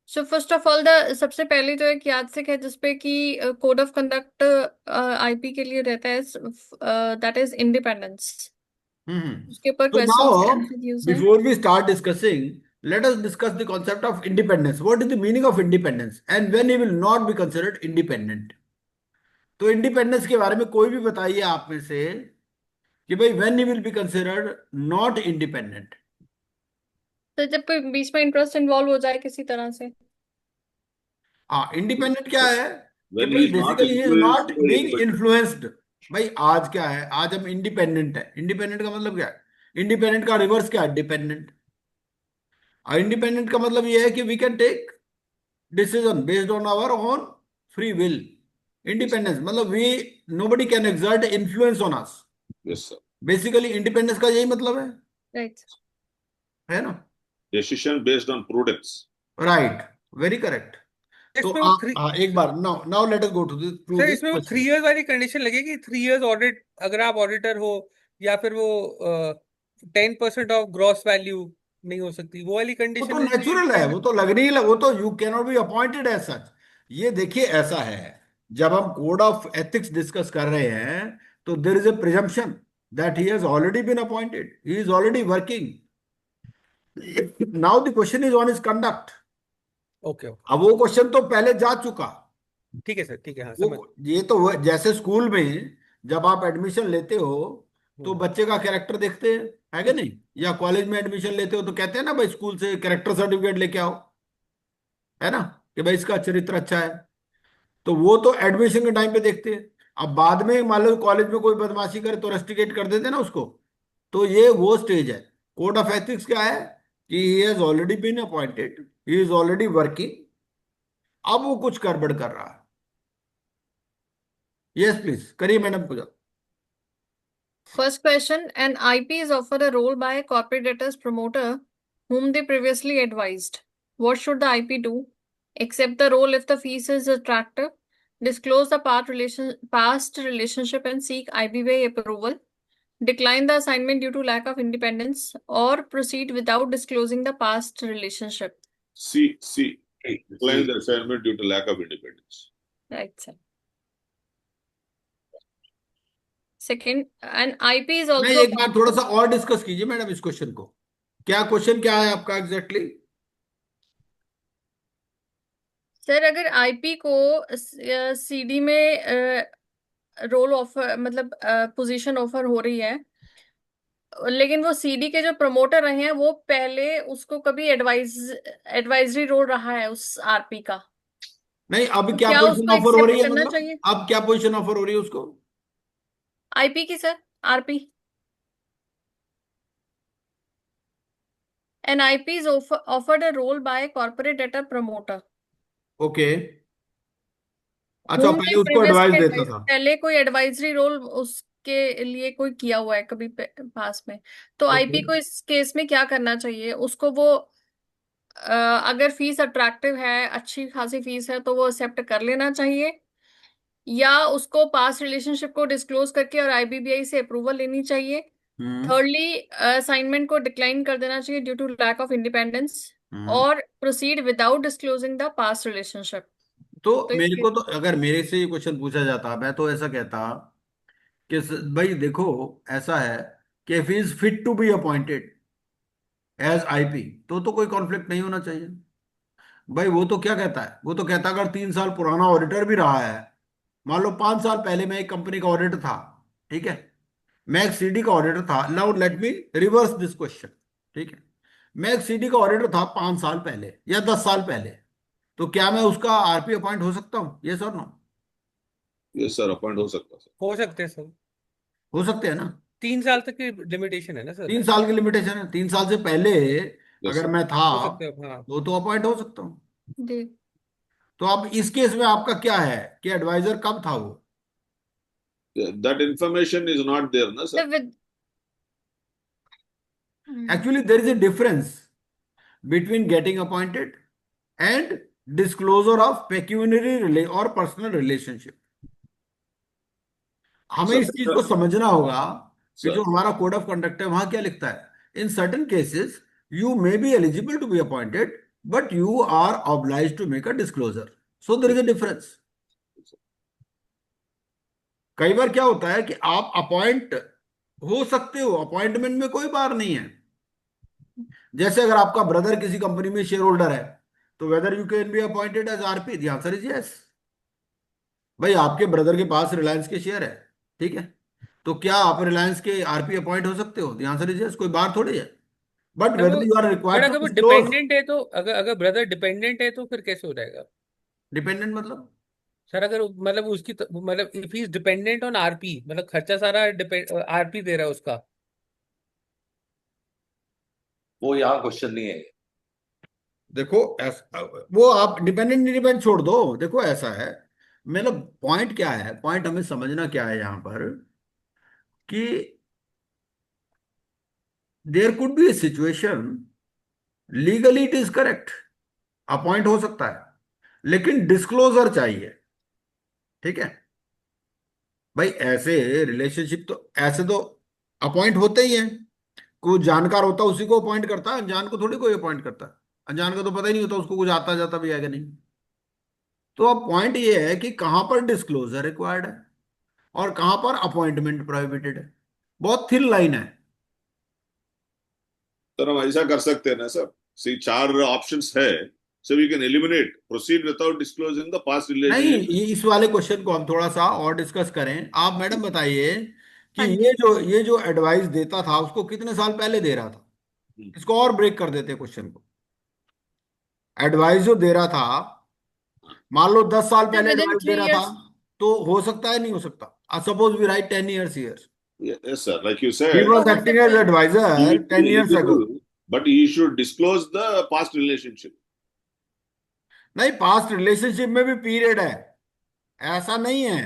So first of all the सबसे पहले तो एक यादसिक है जिसपे कि कोड ऑफ कंडक्ट आईपी के लिए रहता है, दैट इज इंडिपेंडेंस।
हम्म।
उसके ऊपर
So
क्वेश्चंस
now,
एमसीक्यूज हैं।
before we start discussing, let us discuss the concept of independence. What is the meaning of independence, and when he will not be considered independent? तो independence के बारे में कोई भी बताइए आप में से कि भाई when he will be considered not independent.
तो जब कोई बीच में इंटरेस्ट इन्वॉल्व हो जाए किसी तरह से।
हाँ, इंडिपेंडेंट क्या है कि
When
भाई
he is not
basically he is
influenced
not
by
being
anybody.
Influenced. भाई आज क्या है, आज हम इंडिपेंडेंट है। इंडिपेंडेंट का मतलब क्या है? इंडिपेंडेंट का रिवर्स क्या है? डिपेंडेंट। इंडिपेंडेंट का मतलब ये है कि we can take decision based on our own free will. Independence मतलब we nobody can exert influence on us.
Yes, sir.
Basically independence का यही मतलब
राइट।
है ना?
Decision based on prudence.
Right, very correct. तो
इसमें वो थ्री
एक बार now now let us go to this through
sir
this
इसमें वो 3
क्वेश्चन।
इयर्स वाली कंडीशन लगेगी, 3 इयर्स ऑडिट, अगर आप ऑडिटर हो, या फिर वो 10% ऑफ ग्रॉस वैल्यू नहीं हो सकती, वो वाली
वो
कंडीशन
तो
में भी
नेचुरल है, वो तो लगनी ही वो तो you can not be appointed as such. ये देखिए ऐसा है, जब हम कोड ऑफ एथिक्स डिस्कस कर रहे हैं तो there is a presumption that he has already been appointed, he is already working. Now the question is on his conduct.
Okay okay,
अब वो क्वेश्चन तो पहले जा चुका।
ठीक है सर, ठीक है, हाँ समझ।
ये तो जैसे स्कूल में जब आप एडमिशन लेते हो तो
हम्म,
बच्चे का कैरेक्टर देखते हैं, है कि नहीं? या कॉलेज में एडमिशन लेते हो तो कहते हैं ना भाई स्कूल से कैरेक्टर सर्टिफिकेट लेके आओ, है ना, कि भाई इसका चरित्र अच्छा है। तो वो तो एडमिशन के टाइम पे देखते हैं। अब बाद में मान लो कॉलेज में कोई बदमाशी करे तो रस्टिकेट कर देते हैं ना उसको। तो ये वो स्टेज है। कोड ऑफ एथिक्स क्या है कि he has already been appointed, he is already working, अब वो कुछ गड़बड़ कर रहा है। यस प्लीज करिए madam, Pooja.
First question, an IP is offered a role by a corporate debtors promoter whom they previously advised. What should the IP do? Accept the role if the fees is attractive, disclose the past relationship and seek IBY approval, decline the assignment due to lack of independence, or proceed without disclosing the past relationship.
C. Decline the assignment due to lack of independence.
Right, sir. Second, an IP is also
नहीं, एक बार थोड़ा सा और discuss कीजिए madam इस question को। क्या question क्या है आपका एग्जैक्टली?
सर अगर आईपी को सीडी में रोल ऑफर मतलब पोजीशन ऑफर हो रही है, लेकिन वो सीडी के जो प्रमोटर रहे हैं वो पहले उसको कभी एडवाइजरी रोल रहा है उस आरपी का,
नहीं, अब
तो
क्या
क्या
पोजीशन
उसको
ऑफर हो रही
एक्सेप्ट
है?
करना
मतलब
चाहिए?
अब क्या पोजीशन ऑफर हो रही है उसको?
आईपी की sir, RP. An IP is offered a role by corporate debtor promoter
okay. अच्छा,
whom
पहले
they
उसको एडवाइस
previously
देता
advised,
था।
पहले कोई एडवाइजरी रोल उसके लिए कोई किया हुआ है कभी पास में। तो
ओके।
आईपी को इस केस में क्या करना चाहिए? उसको वो अगर फीस अट्रैक्टिव है, अच्छी खासी फीस है, तो वो एक्सेप्ट कर लेना चाहिए, या उसको पास रिलेशनशिप को डिस्क्लोज करके और आईबीबीआई से अप्रूवल लेनी चाहिए।
हम्म।
थर्डली, असाइनमेंट को डिक्लाइन कर देना चाहिए due to lack of independence,
hmm.
और proceed without disclosing the past relationship.
तो
तो
मेरे
इसके
को तो अगर मेरे से ये क्वेश्चन पूछा जाता मैं तो ऐसा कहता कि भाई देखो, ऐसा है कि if is fit to be appointed as IP तो कोई कॉन्फ्लिक्ट नहीं होना चाहिए। भाई वो तो क्या कहता है, वो तो कहता है अगर 3 साल पुराना ऑडिटर भी रहा है, मान लो 5 साल पहले मैं एक कंपनी का ऑडिटर था, ठीक है, मैं एक सीडी का ऑडिटर था। Now let me reverse this question, ठीक है। मैं एक सीडी का ऑडिटर था 5 साल पहले या 10 साल पहले, तो क्या मैं उसका आरपी अपॉइंट हो सकता हूँ? यस और नो?
Yes, sir. Appoint हो सकता है, sir.
हो सकते हैं सर,
हो सकते हैं ना?
3 साल तक की लिमिटेशन है ना सर।
3 साल की लिमिटेशन है, 3 साल से पहले
Yes,
अगर
sir.
मैं था
हो सकते हैं, हाँ।
तो अपॉइंट हो सकता हूँ।
जी।
तो अब इस केस में आपका क्या है कि एडवाइजर कब था वो?
That information is not there, na, sir.
तो with
actually there is a difference between getting appointed and disclosure of pecuniary और पर्सनल रिलेशनशिप। हमें
Sir,
इस चीज को समझना होगा कि
sir,
जो हमारा कोड ऑफ कंडक्ट है वहां क्या लिखता है। In certain cases you may be eligible to be appointed but you are obliged to make a disclosure, so there is a difference. कई बार क्या होता है कि आप अपॉइंट हो सकते हो, अपॉइंटमेंट में कोई बार नहीं है। जैसे अगर आपका ब्रदर किसी कंपनी में शेयर होल्डर है तो whether you can be appointed as RP, the answer is yes. भाई आपके ब्रदर के पास रिलायंस के शेयर है, ठीक है, तो क्या आप रिलायंस के आरपी अपॉइंट हो सकते हो? द आंसर इज यस, कोई बार थोड़ी है। बट
तो वो
whether you are
but
required to
अगर वो
डिस्क्लोज।
डिपेंडेंट है तो अगर ब्रदर डिपेंडेंट है तो फिर कैसे हो जाएगा?
डिपेंडेंट मतलब?
सर अगर मतलब उसकी मतलब if he is dependent on RP, मतलब खर्चा सारा डिपेंड आरपी दे रहा है उसका।
वो यहाँ क्वेश्चन नहीं है।
देखो ऐसा, वो आप डिपेंडेंट इंडिपेंडेंट छोड़ दो। देखो ऐसा है, मतलब पॉइंट क्या है, पॉइंट हमें समझना क्या है यहां पर कि there could be a situation, legally it is correct, appoint हो सकता है लेकिन डिस्क्लोजर चाहिए, ठीक है। भाई ऐसे रिलेशनशिप तो ऐसे तो अपॉइंट होते ही हैं। कोई जानकार होता है उसी को अपॉइंट करता है, अनजान को थोड़ी कोई अपॉइंट करता है। अनजान को तो पता ही नहीं होता उसको कुछ आता जाता भी है कि नहीं। तो अब पॉइंट ये है कि कहां पर डिस्क्लोजर रिक्वायर्ड है और कहां पर अपॉइंटमेंट प्रोहिबिटेड है। बहुत थिन लाइन है।
सर हम ऐसा कर सकते हैं ना सर, सी 4 ऑप्शंस है, so we can eliminate, proceed without disclosing the past
नहीं,
relationship.
इस वाले क्वेश्चन को हम थोड़ा सा और डिस्कस करें। आप मैडम बताइए कि
हाँ जी।
ये जो एडवाइस देता था उसको कितने साल पहले दे रहा था? इसको और ब्रेक कर देते क्वेश्चन को। एडवाइस जो दे रहा था, मान लो 10 साल
सर
पहले
with in
advice they
three
रहा था,
इयर्स
तो हो सकता है नहीं हो सकता? Suppose we write 10 years here,
Yes, sir. Like you
he
said,
तो
was
हो
acting
सकता
as
है।
advisor
he will be
10 years ago.
eligible, but he should disclose the past relationship.
नहीं, पास्ट रिलेशनशिप में भी पीरियड है, ऐसा नहीं है।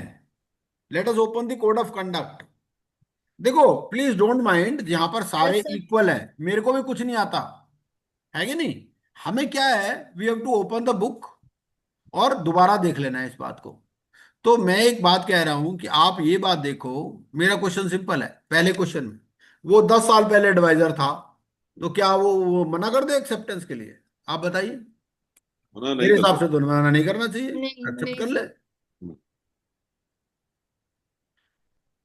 Let us open the code of conduct. देखो प्लीज डोंट माइंड, जहां पर सारे
यस सर।
इक्वल है, मेरे को भी कुछ नहीं आता है कि नहीं। हमें क्या है, we have to open the book और दोबारा देख लेना है इस बात को। तो मैं एक बात कह रहा हूं कि आप ये बात देखो, मेरा क्वेश्चन सिंपल है। पहले क्वेश्चन में वो 10 साल पहले एडवाइजर था, तो क्या वो मना कर दे एक्सेप्टेंस के लिए? आप बताइए।
मना नहीं
मेरे
कर
हिसाब से
सकते।
तो मना नहीं करना चाहिए,
नहीं
एक्सेप्ट
नहीं
कर ले।
सर।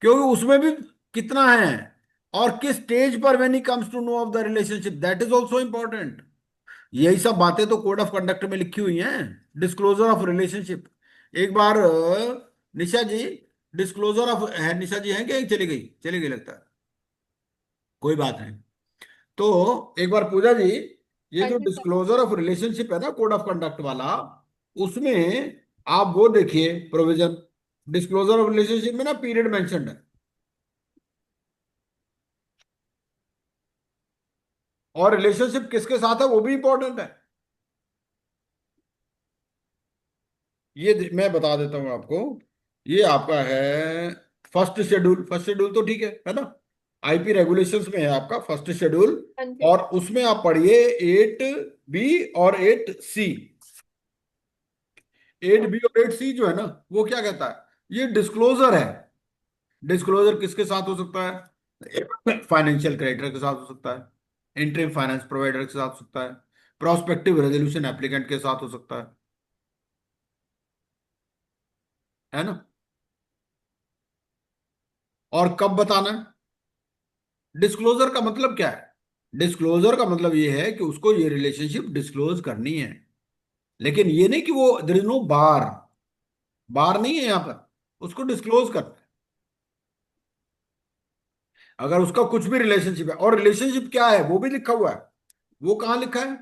क्योंकि उसमें भी कितना है और किस स्टेज पर, when he comes to know of the relationship, that is also important. यही सब बातें तो कोड ऑफ कंडक्ट में लिखी हुई हैं। डिस्क्लोजर ऑफ रिलेशनशिप, एक बार निशा जी, डिस्क्लोजर ऑफ है, निशा जी हैं क्या? चली गई, चली गई लगता है, कोई बात नहीं। तो एक बार पूजा जी, ये
हाँ
जो
जी सर।
डिस्क्लोजर ऑफ रिलेशनशिप है ना कोड ऑफ कंडक्ट वाला, उसमें आप वो देखिए प्रोविजन। डिस्क्लोजर ऑफ रिलेशनशिप में ना पीरियड मेंशन्ड है, और रिलेशनशिप किसके साथ है वो भी इंपॉर्टेंट है। मैं बता देता हूं आपको। ये आपका है फर्स्ट शेड्यूल। फर्स्ट शेड्यूल तो ठीक है ना? आईपी रेगुलेशंस में है आपका फर्स्ट शेड्यूल।
हाँ जी।
और उसमें आप पढ़िए 8B और 8C। 8B और 8C जो है ना, वो क्या कहता है, ये डिस्क्लोजर है। डिस्क्लोजर किसके साथ हो सकता है? फाइनेंशियल क्रेडिटर के साथ हो सकता है, इंटरिम फाइनेंस प्रोवाइडर के साथ हो सकता है, प्रोस्पेक्टिव रेजोल्यूशन एप्लीकेंट के साथ हो सकता है ना? और कब बताना है? डिस्क्लोजर का मतलब क्या है? डिस्क्लोजर का मतलब ये है कि उसको ये रिलेशनशिप डिस्क्लोज करनी है, लेकिन ये नहीं कि वो देयर इज नो बार। बार नहीं है यहां पर, उसको डिस्क्लोज करना है। अगर उसका कुछ भी रिलेशनशिप है, और रिलेशनशिप क्या है वो भी लिखा हुआ है। वो कहां लिखा है?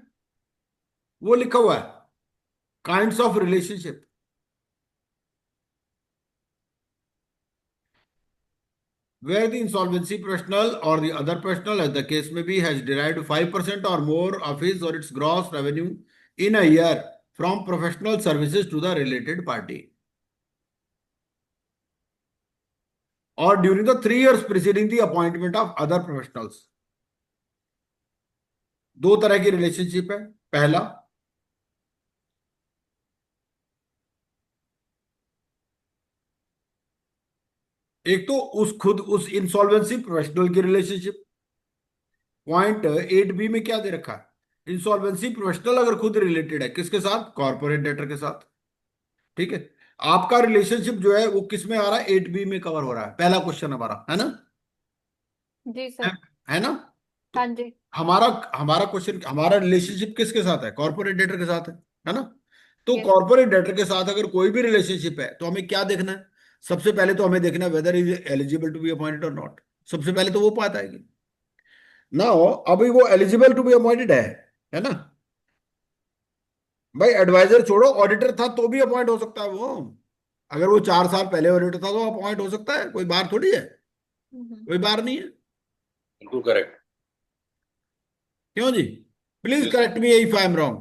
वो लिखा हुआ है kinds of relationship. Where the insolvency professional or the other professional, as the case may be, has derived 5% or more of his or its gross revenue in a year from professional services to the related party, or during the 3 years preceding the appointment of other professionals. दो तरह की relationship है। पहला, एक तो उस insolvency professional की relationship, point 8B में क्या दे रखा है, इंसॉल्वेंसी प्रोफेशनल अगर खुद रिलेटेड है किसके साथ, कॉर्पोरेट डेटर के साथ, ठीक है। आपका रिलेशनशिप जो है वो किस में आ रहा है, 8B में कवर हो रहा है, पहला क्वेश्चन हमारा, है ना,
जी
है,
सर।
है ना। तो
हाँ जी।
हमारा हमारा क्वेश्चन, हमारा रिलेशनशिप किसके साथ है, कॉर्पोरेट डेटर के साथ है ना। तो
यस।
कॉर्पोरेट डेटर के साथ अगर कोई भी रिलेशनशिप है तो हमें क्या देखना है, सबसे पहले तो हमें देखना है whether is eligible to be appointed और नॉट, सबसे पहले तो वो बात आएगी ना। अभी वो एलिजिबल टू बी अपॉइंटेड है ना। भाई एडवाइजर छोड़ो, ऑडिटर था तो भी अपॉइंट हो सकता है वो, अगर वो 4 साल पहले ऑडिटर था तो अपॉइंट हो सकता है, कोई बार थोड़ी है, कोई बार नहीं है।
बिल्कुल करेक्ट।
क्यों जी, please
Yes,
correct me if I am wrong.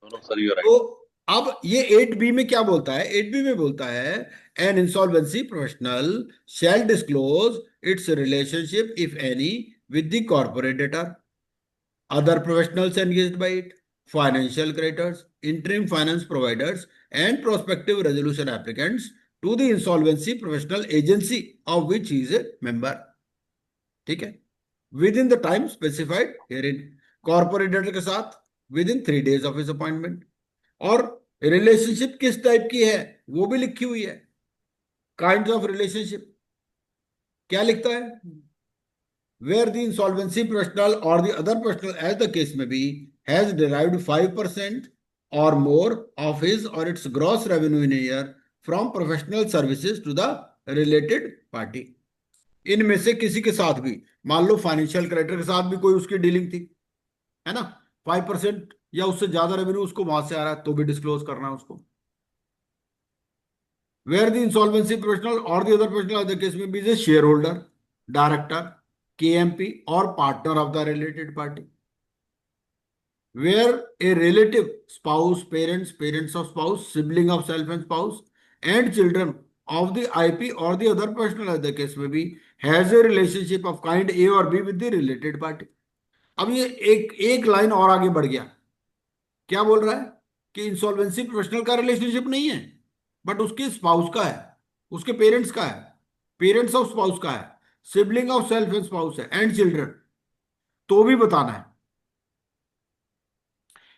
No sir, you are
तो
राइट।
अब ये 8B में क्या बोलता है, 8B में बोलता है an insolvency professional shall disclose its relationship if any with the corporate debtor, other professionals engaged by it, financial creditors, interim finance providers, and prospective resolution applicants to the insolvency professional agency of which he is a member. ठीक है, with in the time specified here in, corporate debtor के साथ with in 3 days of his appointment. और relationship किस type की है वो भी लिखी हुई है, काइंड ऑफ रिलेशनशिप क्या लिखता है, where the insolvency professional or the other professional, as the case may be, has derived 5% or more of his or its gross revenue in a year from professional services to the related party. इनमें से किसी के साथ भी, मान लो financial creditor के साथ भी कोई उसकी डीलिंग थी, है ना, 5% या उससे ज्यादा रेवेन्यू उसको वहां से आ रहा है तो भी डिस्क्लोज करना है उसको। Where the insolvency professional or the other professional of the case may be the shareholder, director, KMP or partner of the related party. Where a relative, spouse, parents of spouse, sibling of self and spouse, and children of the IP or the other professional of the case may be has a relationship of kind A or B with the related party. अब ये एक line और आगे बढ़ गया, क्या बोल रहा है कि इंसॉल्वेंसी प्रोफेशनल का रिलेशनशिप नहीं है बट उसके स्पाउस का है, उसके पेरेंट्स का है, पेरेंट्स ऑफ स्पाउस का है, sibling of self and spouse है, एंड चिल्ड्रन, तो भी बताना है।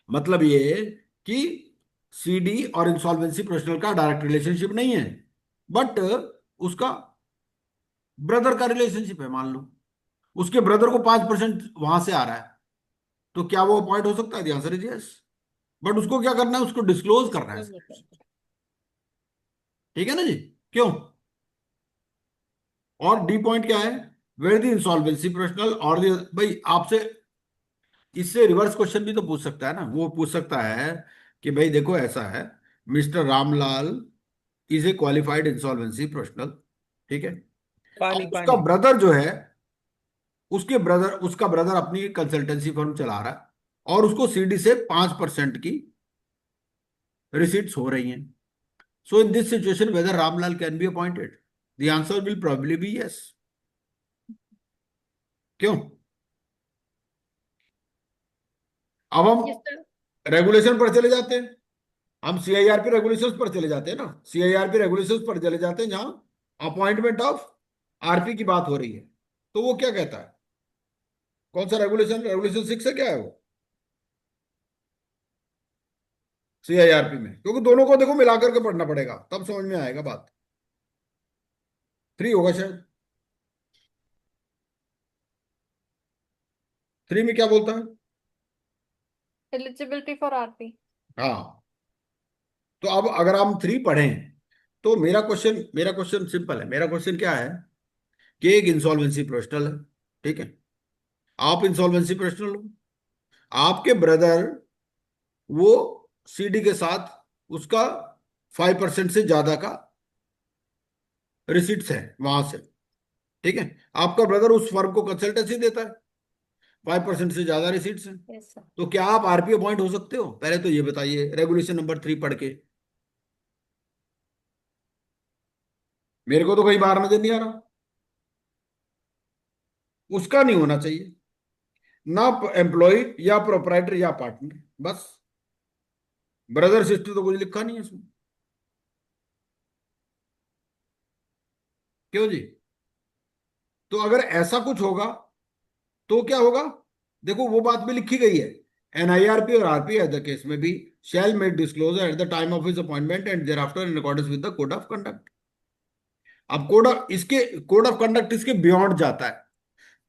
मतलब ये कि सीडी और इंसॉल्वेंसी प्रोफेशनल का डायरेक्ट रिलेशनशिप नहीं है बट उसका ब्रदर का रिलेशनशिप है, मान लो उसके ब्रदर को 5% वहां से आ रहा है, तो क्या वो अपॉइंट हो सकता है, आंसर इज यस। बट उसको क्या करना है, उसको डिस्क्लोज करना है, ठीक है ना जी, क्यों। और डी पॉइंट क्या है, वेयर द इंसॉल्वेंसी प्रोफेशनल और भाई आपसे इससे रिवर्स क्वेश्चन भी तो पूछ सकता है ना, वो पूछ सकता है कि भाई देखो ऐसा है, mister Ramlal is a qualified insolvency professional, ठीक है,
पानी
अब उसका
पानी।
ब्रदर जो है, उसका ब्रदर अपनी कंसल्टेंसी फर्म चला रहा है और उसको सीडी से 5% की रिसीट्स हो रही हैं। So in this situation whether Ramlal can be appointed, the answer will probably be yes. क्यों, अब हम
यस सर।
रेगुलेशन पर चले जाते हैं, हम सीआईआरपी रेगुलेशंस पर चले जाते हैं ना, सीआईआरपी रेगुलेशंस पर चले जाते हैं जहां अपॉइंटमेंट ऑफ आरपी की बात हो रही है, तो वो क्या कहता है, कौन सा रेगुलेशन, रेगुलेशन 6 है, क्या है वो सीआईआरपी में, क्योंकि दोनों को देखो मिलाकर के पढ़ना पड़ेगा तब समझ में आएगा बात। 3 होगा शायद, 3 में क्या बोलता है,
एलिजिबिलिटी फॉर आरपी।
हाँ। तो अब अगर हम 3 पढ़ें तो मेरा क्वेश्चन सिंपल है, मेरा क्वेश्चन क्या है कि एक इंसॉल्वेंसी प्रोफेशनल है, ठीक है, आप इंसॉल्वेंसी प्रोफेशनल हो, आपके ब्रदर वो सीडी के साथ उसका 5% से ज्यादा का रिसीट्स है वहां से, ठीक है, आपका ब्रदर उस फर्म को कंसल्टेंसी देता है, 5% से ज्यादा रिसीट्स है,
यस सर।
तो क्या आप आरपी अपॉइंट हो सकते हो, पहले तो ये बताइए रेगुलेशन नंबर 3 पढ़ के, मेरे को तो कहीं बाहर नजर नहीं आ रहा, उसका नहीं होना चाहिए ना, एम्प्लॉय या प्रोपराइटर या पार्टनर, बस ब्रदर सिस्टर तो कुछ लिखा नहीं है इसमें। क्यों जी? तो अगर ऐसा कुछ होगा तो क्या होगा? देखो वो बात भी लिखी गई है, एनआईआरपी और आरपी एट द केस में भी shall make disclosure at the time of his appointment and thereafter in accordance with the code of conduct. अब कोड ऑफ कंडक्ट इसके बियॉन्ड जाता है।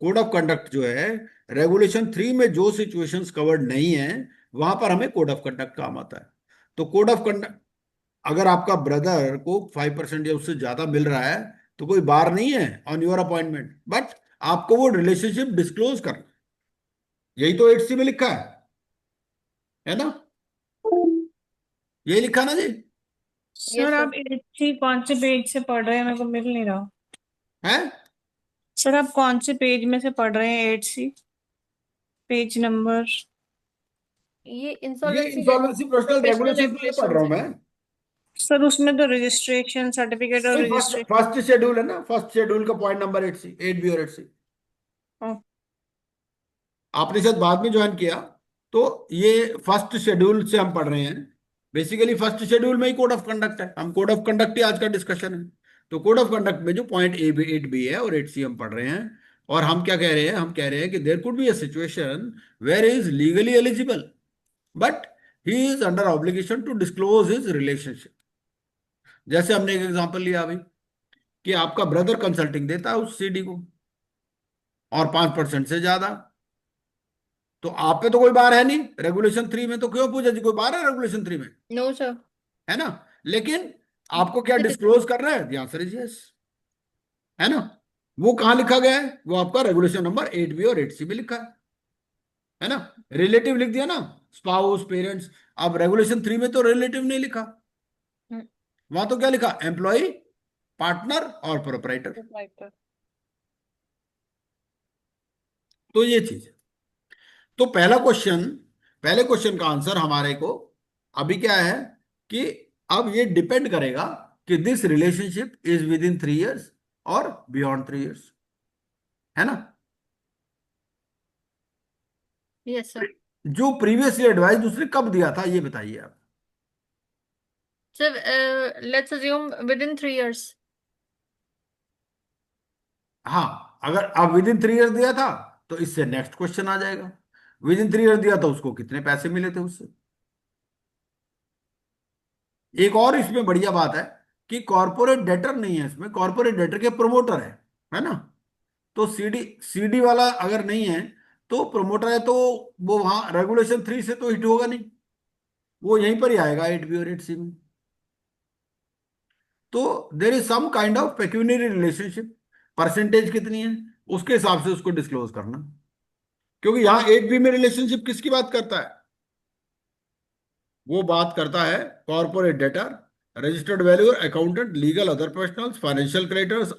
कोड ऑफ कंडक्ट जो है, रेगुलेशन 3 में जो सिचुएशंस कवर्ड नहीं है वहां पर हमें कोड ऑफ कंडक्ट काम आता है। तो कोड ऑफ कंडक्ट, अगर आपका ब्रदर को 5% या उससे ज्यादा मिल रहा है तो कोई बार नहीं है ऑन योर अपॉइंटमेंट, बट आपको वो रिलेशनशिप डिस्क्लोज करना। यही तो 8C में लिखा है ना? यही लिखा ना जी?
Yes,
sir
sir.
आप 8C कौन से पेज से पढ़ रहे हैं, मेरे को मिल नहीं रहा।
है
सर आप कौन से पेज में से पढ़ रहे हैं 8C, पेज नंबर?
ये
ये
insolvency
insolvency professional
professional
regulation में पढ़ रहा हूं मैं।
सर उसमें तो रजिस्ट्रेशन सर्टिफिकेट और
फर्स्ट
रजिस्ट्रेशन।
फर्स्ट शेड्यूल है ना, फर्स्ट शेड्यूल का पॉइंट नंबर 8C, 8B और 8C। आपने शायद बाद में ज्वाइन किया, तो ये फर्स्ट शेड्यूल से हम पढ़ रहे हैं। बेसिकली फर्स्ट शेड्यूल में ही कोड ऑफ कंडक्ट है, हम कोड ऑफ कंडक्ट ही आज का डिस्कशन है। तो कोड ऑफ कंडक्ट में जो पॉइंट 8B है और 8C हम पढ़ रहे हैं। और हम क्या कह रहे हैं? हम कह रहे हैं कि there could be a situation where is legally eligible but he is under obligation to disclose his relationship. जैसे हमने एक एग्जांपल लिया अभी कि आपका ब्रदर कंसल्टिंग देता है उस सीडी को और 5% से ज्यादा, तो आप पे तो कोई बार है नहीं रेगुलेशन 3 में, तो क्यों पूछा जी कोई बार है रेगुलेशन 3 में?
No sir.
है ना? लेकिन आपको क्या डिस्क्लोज कर रहा है? द आंसर इज यस, है ना? वो कहां लिखा गया है? वो आपका रेगुलेशन नंबर 8B और 8C में लिखा है ना? रिलेटिव लिख दिया ना, स्पाउस पेरेंट्स। अब रेगुलेशन 3 में तो रिलेटिव नहीं लिखा, वहां तो क्या लिखा? एम्प्लॉय, पार्टनर और प्रोप्राइटर। तो ये चीज है। तो पहले क्वेश्चन का आंसर हमारे को अभी क्या है कि अब ये डिपेंड करेगा कि this relationship is with in 3 years और बियॉन्ड 3 years, है ना?
Yes sir.
जो प्रीवियसली एडवाइस दूसरे कब दिया था ये बताइए आप।
Sir let's assume with in 3 years।
हाँ, अगर अब विद इन 3 years दिया था तो इससे नेक्स्ट क्वेश्चन आ जाएगा, विद इन 3 years दिया तो उसको कितने पैसे मिले थे उससे। एक और इसमें बढ़िया बात है कि कॉर्पोरेट डेटर नहीं है इसमें, कॉर्पोरेट डेटर के प्रमोटर है ना? तो सीडी सीडी वाला अगर नहीं है तो प्रमोटर है, तो वो वहां रेगुलेशन 3 से तो हिट होगा नहीं, वो यहीं पर ही आएगा 8B और 8C में। तो there is some kind of pecuniary relationship, percentage कितनी है उसके हिसाब से उसको डिस्क्लोज करना, क्योंकि यहां 8B में रिलेशनशिप किसकी बात करता है? वो बात करता है corporate debtor, registered valuer, accountant, legal, other professionals, financial creditors,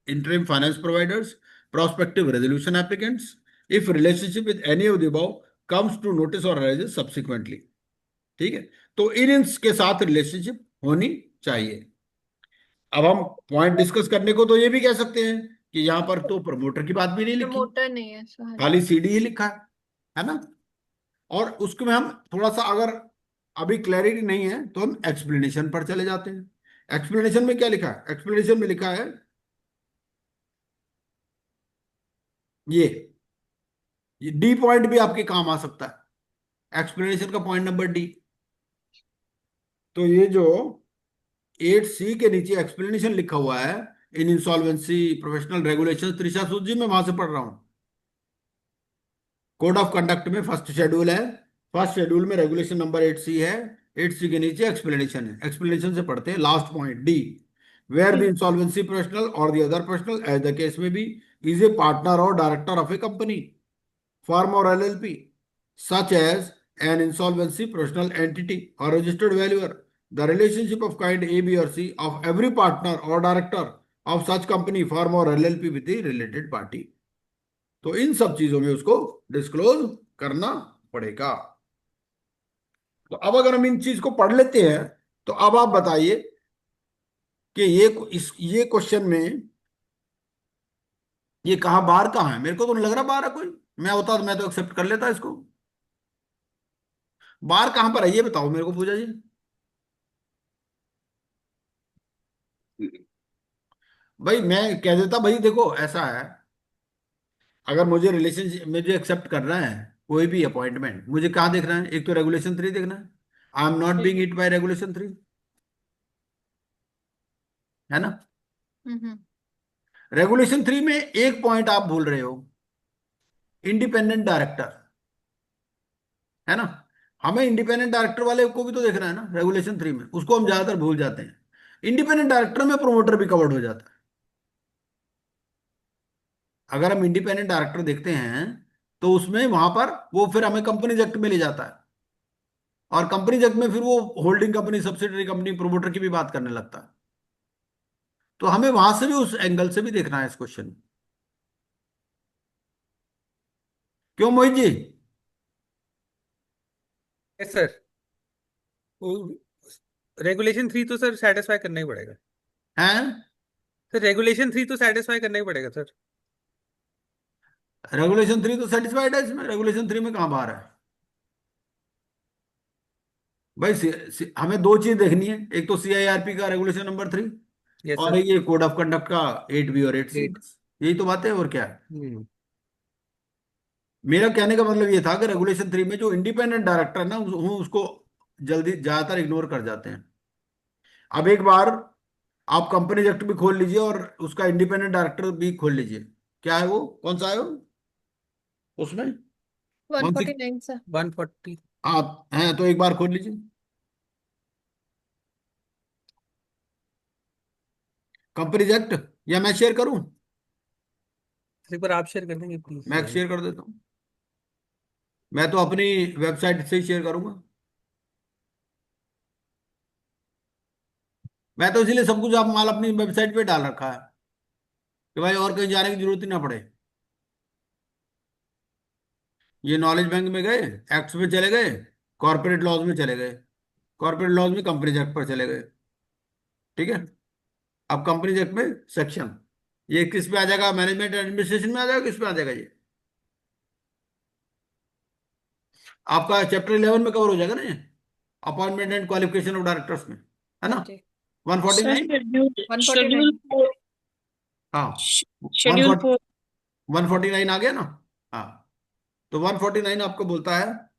interim finance providers, prospective resolution applicants, if relationship with any of the above comes to notice or arises subsequently। ठीक है? तो इन के साथ रिलेशनशिप होनी चाहिए। अब हम पॉइंट डिस्कस करने को तो ये भी कह सकते हैं कि यहां पर तो प्रमोटर की बात भी नहीं लिखी,
प्रमोटर नहीं है सर।
खाली सीडी ही लिखा है ना? और उसके में हम थोड़ा सा अगर अभी क्लैरिटी नहीं है तो हम एक्सप्लेनेशन पर चले जाते हैं। एक्सप्लेनेशन में क्या लिखा है? एक्सप्लेनेशन में लिखा है ये डी पॉइंट भी आपके काम आ सकता है, एक्सप्लेनेशन का पॉइंट नंबर डी। तो ये जो 8C के नीचे एक्सप्लेनेशन लिखा हुआ है in insolvency professional regulation, Trisha Sood ji मैं वहां से पढ़ रहा हूं। कोड ऑफ कंडक्ट में फर्स्ट शेड्यूल है, फर्स्ट शेड्यूल में रेगुलेशन नंबर 8C है, 8C के नीचे एक्सप्लेनेशन है। एक्सप्लेनेशन से पढ़ते हैं last point D, where the insolvency professional और the other professional as the case में बी इज ए पार्टनर और director of a company, firm or LLP, such as an insolvency professional entity or registered valuer, the relationship of kind A, B, or C of every partner or director of such company, firm or LLP with the related party। तो इन सब चीजों में उसको disclose करना पड़ेगा। तो अब अगर हम इन चीज को पढ़ लेते हैं तो अब आप बताइए कि ये क्वेश्चन में ये कहा बार कहाँ है? मेरे को तो नहीं लग रहा बार है कोई, मैं होता तो मैं तो एक्सेप्ट कर लेता इसको। बार कहां पर है ये बताओ मेरे को पूजा जी। भाई मैं कह देता भाई देखो ऐसा है, अगर मुझे रिलेशनशिप में जो एक्सेप्ट करना है कोई भी अपॉइंटमेंट, मुझे कहाँ देखना है, एक तो रेगुलेशन 3 देखना है, I am not being hit by regulation 3, है ना।
हम्म।
रेगुलेशन 3 में एक पॉइंट आप भूल रहे हो, इंडिपेंडेंट डायरेक्टर, है ना। हमें इंडिपेंडेंट डायरेक्टर वाले को भी तो देखना है ना रेगुलेशन 3 में, उसको हम ज्यादातर भूल जाते हैं। इंडिपेंडेंट डायरेक्टर में प्रोमोटर भी कवर्ड हो जाता है। अगर हम इंडिपेंडेंट डायरेक्टर देखते हैं तो उसमें वहां पर वो फिर हमें कंपनी एक्ट में ले जाता है, और कंपनी एक्ट में फिर वो holding company, subsidiary company, promoter की भी बात करने लगता है। तो हमें वहां से भी, उस एंगल से भी देखना है इस क्वेश्चन में। क्यों Mohit ji?
Yes sir, regulation 3 तो सर सेटिस्फाई करना ही पड़ेगा।
हैं?
सर रेगुलेशन 3 तो सेटिस्फाई करना ही पड़ेगा सर।
रेगुलेशन 3 तो सेटिस्फाइड है इसमें, रेगुलेशन 3 में कहां बाहर है भाई? हमें दो चीज देखनी है, एक तो सीआईआरपी का रेगुलेशन नंबर 3,
यस
और
सर।
ये कोड ऑफ कंडक्ट का 8B और 8C,
ग्रेट।
बस यही तो बात है, और क्या है।
हम्म।
मेरा कहने का मतलब ये था कि रेगुलेशन 3 में जो इंडिपेंडेंट डायरेक्टर ना, उसको जल्दी ज्यादातर इग्नोर कर जाते हैं। अब एक बार आप कंपनी एक्ट भी खोल लीजिए और उसका इंडिपेंडेंट डायरेक्टर भी खोल लीजिए, क्या है वो, कौन सा है वो उसमें, कौन सी?
149 सर।
140।
आप हैं तो एक बार खोल लीजिए कंपनी एक्ट, या मैं शेयर करूं?
एक बार आप शेयर कर देंगे प्लीज।
मैं शेयर कर देता हूं, मैं तो अपनी वेबसाइट से ही शेयर करूंगा। मैं तो इसलिए सब कुछ आप माल अपनी वेबसाइट पे डाल रखा है कि भाई और कहीं जाने की जरूरत ही ना पड़े। ये नॉलेज बैंक में गए, एक्ट्स में चले गए, कॉर्पोरेट लॉज में चले गए, कॉर्पोरेट लॉज में कंपनी एक्ट पर चले गए, ठीक है। अब कंपनी एक्ट में सेक्शन, ये किस पे आ जाएगा, मैनेजमेंट एडमिनिस्ट्रेशन में आ जाएगा, किस पे आ जाएगा ये, आपका चैप्टर 11 में कवर हो जाएगा ना ये, appointment and qualification of directors में, है
हाँ
ना।
जी।
सर
149।
शेड्यूल
149।
फोर,
हाँ,
शेड्यूल 4।
149 आ गया ना। हाँ, तो 149 आपको बोलता है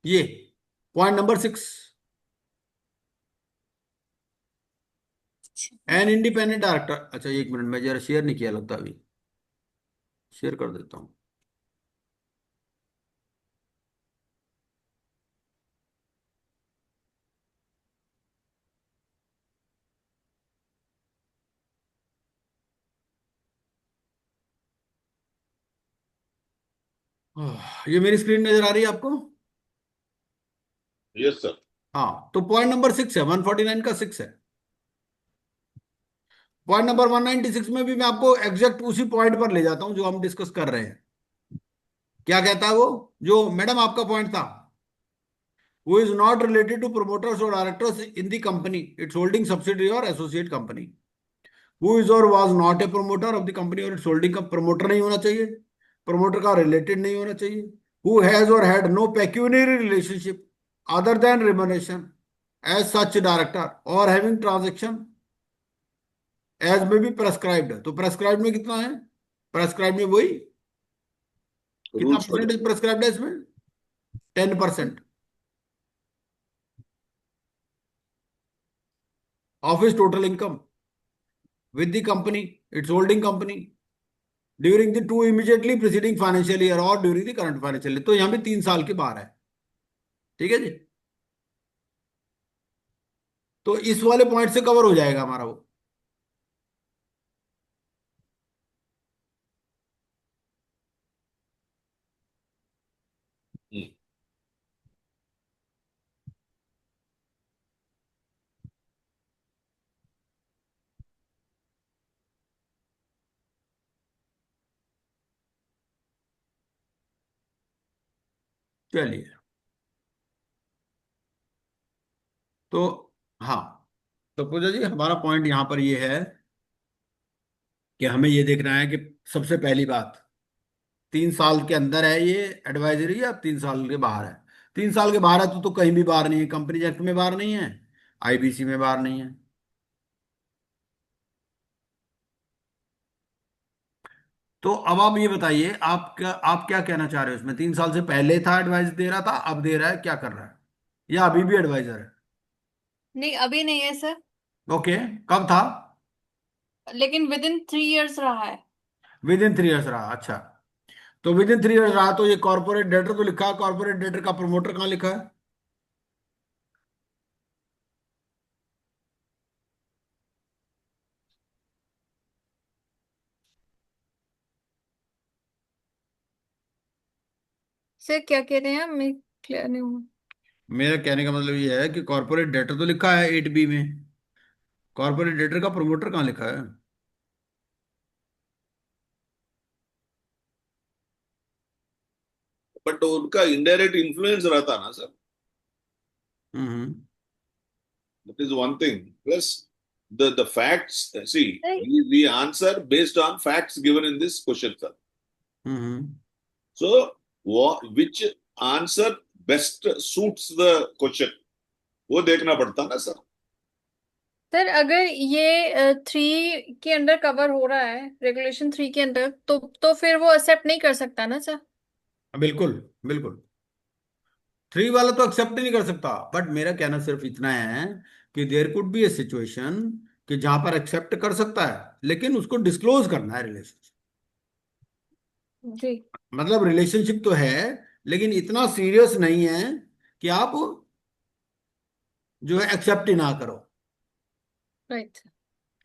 ये point number 6, an independent director. अच्छा एक मिनट, मैं जरा शेयर नहीं किया लगता, अभी शेयर कर देता हूँ। ये मेरी स्क्रीन नजर आ रही है आपको?
Yes, sir.
हाँ, तो पॉइंट नंबर 6 है, 149 का 6 है। पॉइंट नंबर 196 में भी मैं आपको एग्जैक्ट उसी पॉइंट पर ले जाता हूं जो हम डिस्कस कर रहे हैं। क्या कहता है वो, जो मैडम आपका पॉइंट था, who is not related to promoters or directors in the company, its holding subsidiary or associate company, who is or was not a promoter of the company or its holding का promoter नहीं होना चाहिए, promoter का related नहीं होना चाहिए, who has or had no pecuniary relationship other than remuneration as such director or having transaction as may be prescribed। तो prescribed में कितना है, prescribed में वही, कितना
Rules for
परसेंटेज प्रेस्क्राइब्ड है इसमें, 10% of his total income with the company, its holding company, during the two immediately preceding financial year or during the current financial year। तो यहाँ भी 3 साल के बाहर है, ठीक है जी। तो इस वाले पॉइंट से कवर हो जाएगा हमारा वो।
Hmm.
चलिए, तो हाँ, तो पूजा जी हमारा पॉइंट यहाँ पर ये है कि हमें ये देखना है कि सबसे पहली बात, 3 साल के अंदर है ये एडवाइजरी या 3 साल के बाहर है? 3 साल के बाहर है तो कहीं भी बाहर नहीं है, कंपनी एक्ट में बाहर नहीं है, आईबीसी में बाहर नहीं है। तो अब आप ये बताइए, आप क्या कहना चाह रहे हो इसमें? 3 साल से पहले था एडवाइस दे रहा था, अब दे रहा है, क्या कर रहा है, या अभी भी एडवाइजर है?
नहीं, अभी नहीं है सर,
ओके, कब था?
लेकिन विद इन 3 इयर्स रहा है।
विद इन 3 इयर्स रहा, अच्छा। तो विद इन 3 इयर्स रहा, तो ये कॉर्पोरेट डेटर तो लिखा है, कॉर्पोरेट डेटर का प्रमोटर कहाँ लिखा है?
सर क्या कह रहे हैं, मैं क्लियर नहीं हूँ।
मेरा कहने का मतलब ये है कि कॉर्पोरेट डेटर तो लिखा है 8B में, कॉर्पोरेट डेटर का प्रमोटर कहाँ लिखा है?
बट उनका इनडायरेक्ट इन्फ्लुएंस रहता ना sir,
hmm
that is one thing. Plus the facts, see,
Right.
we answer based on facts given in this question, sir.
Hmm
So which answer best suits the question, वो देखना पड़ता ना sir.
Sir अगर ये 3 के under cover हो रहा है, रेगुलेशन 3 के अंडर, तो फिर वो एक्सेप्ट नहीं कर सकता ना सर।
बिल्कुल बिल्कुल, 3 वाला तो एक्सेप्ट ही नहीं कर सकता। बट मेरा कहना सिर्फ इतना है कि there could be a situation कि जहां पर एक्सेप्ट कर सकता है, लेकिन उसको डिस्क्लोज करना है रिलेशनशिप।
जी।
मतलब रिलेशनशिप तो है, लेकिन इतना सीरियस नहीं है कि आप जो है एक्सेप्ट ही ना करो,
राइट।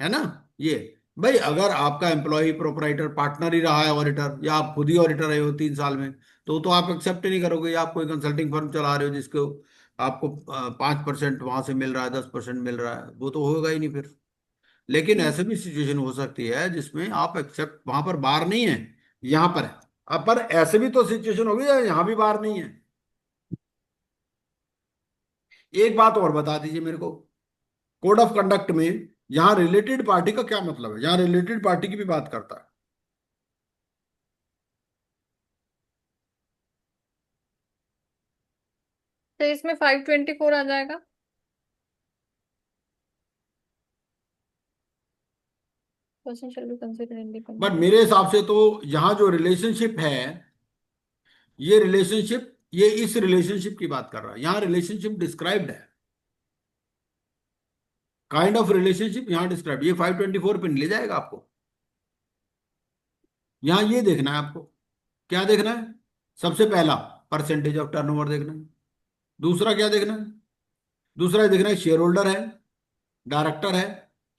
है ना? ये भाई, अगर आपका एम्प्लॉय प्रोपराइटर पार्टनर ही रहा है ऑडिटर, या आप खुद ही ऑडिटर रहे हो 3 साल में, तो आप एक्सेप्ट ही नहीं करोगे। या आप कोई कंसल्टिंग फर्म चला रहे हो जिसको आपको 5% वहां से मिल रहा है, 10% मिल रहा है, वो तो होगा ही नहीं फिर। लेकिन ऐसे भी सिचुएशन हो सकती है जिसमें आप एक्सेप्ट, वहां पर बार नहीं है, यहाँ पर है। अब पर ऐसे भी तो सिचुएशन होगी यहाँ भी बार नहीं है। एक बात और बता दीजिए मेरे को, कोड ऑफ कंडक्ट में यहाँ रिलेटेड पार्टी का क्या मतलब है? यहाँ रिलेटेड पार्टी की भी बात करता है।
तो इसमें 524 आ जाएगा। Person shall be considered
but
independent.
मेरे हिसाब से तो यहाँ जो रिलेशनशिप है, ये रिलेशनशिप, ये इस रिलेशनशिप की बात कर रहा है। यहाँ रिलेशनशिप डिस्क्राइब्ड है, काइंड ऑफ रिलेशनशिप यहाँ डिस्क्राइब, ये 524 पे नहीं ले जाएगा आपको। यहाँ ये देखना है आपको, क्या देखना है? सबसे पहला परसेंटेज ऑफ टर्नओवर देखना है। दूसरा क्या देखना है? दूसरा ये देखना है शेयर होल्डर है, डायरेक्टर है,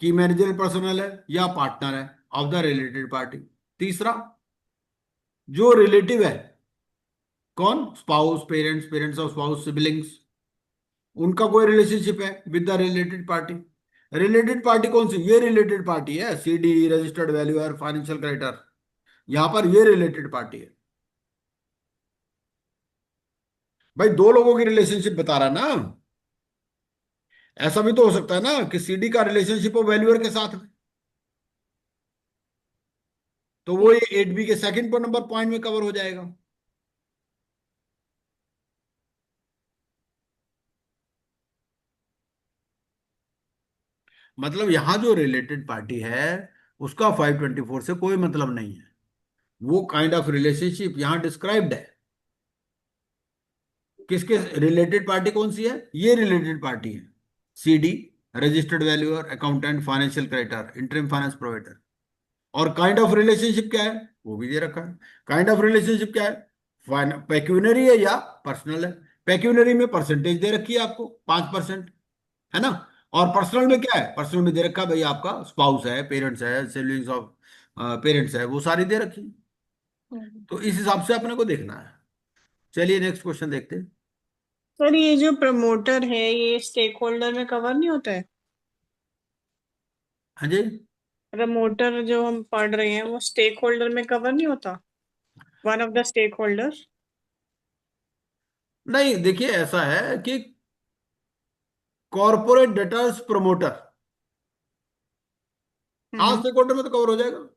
की मैनेजर पर्सनल है, या पार्टनर है ऑफ द रिलेटेड पार्टी। तीसरा, जो रिलेटिव है, कौन? Spouse, parents, parents of spouse, siblings, उनका कोई रिलेशनशिप है with the related party. Related party कौन सी? ये रिलेटेड पार्टी है, CD, registered valuer, financial creditor, यहां पर ये रिलेटेड पार्टी है। भाई, दो लोगों की रिलेशनशिप बता रहा ना। ऐसा भी तो हो सकता है ना कि सीडी का रिलेशनशिप हो वैल्यूअर के साथ में, तो वो ये 8B के सेकंड पर नंबर पॉइंट में कवर हो जाएगा। मतलब यहां जो रिलेटेड पार्टी है उसका 524 से कोई मतलब नहीं है। वो काइंड ऑफ रिलेशनशिप यहां डिस्क्राइब्ड है। किसके रिलेटेड पार्टी कौन सी है? ये रिलेटेड पार्टी है, CD, registered valuer, accountant, financial creditor, interim finance provider. और काइंड ऑफ रिलेशनशिप क्या है वो भी दे रखा है। काइंड ऑफ रिलेशनशिप क्या है? पेक्यूनरी है या पर्सनल है? पेक्यूनरी में परसेंटेज दे रखी है आपको 5%, है ना? और पर्सनल में क्या है? पर्सनल में दे रखा है भाई आपका स्पाउस है, पेरेंट्स है, सिबलिंग्स ऑफ पेरेंट्स है, वो सारी दे रखी है। तो इस हिसाब से अपने को देखना है। चलिए नेक्स्ट क्वेश्चन देखते हैं।
सर ये जो प्रमोटर है ये स्टेक होल्डर में कवर नहीं होता है?
हाँ जी।
प्रमोटर जो हम पढ़ रहे हैं वो स्टेक होल्डर में कवर नहीं होता? One of the stake holder.
नहीं, देखिए ऐसा है कि कॉर्पोरेट डेटर्स प्रमोटर, हाँ, स्टेक होल्डर में तो कवर हो जाएगा।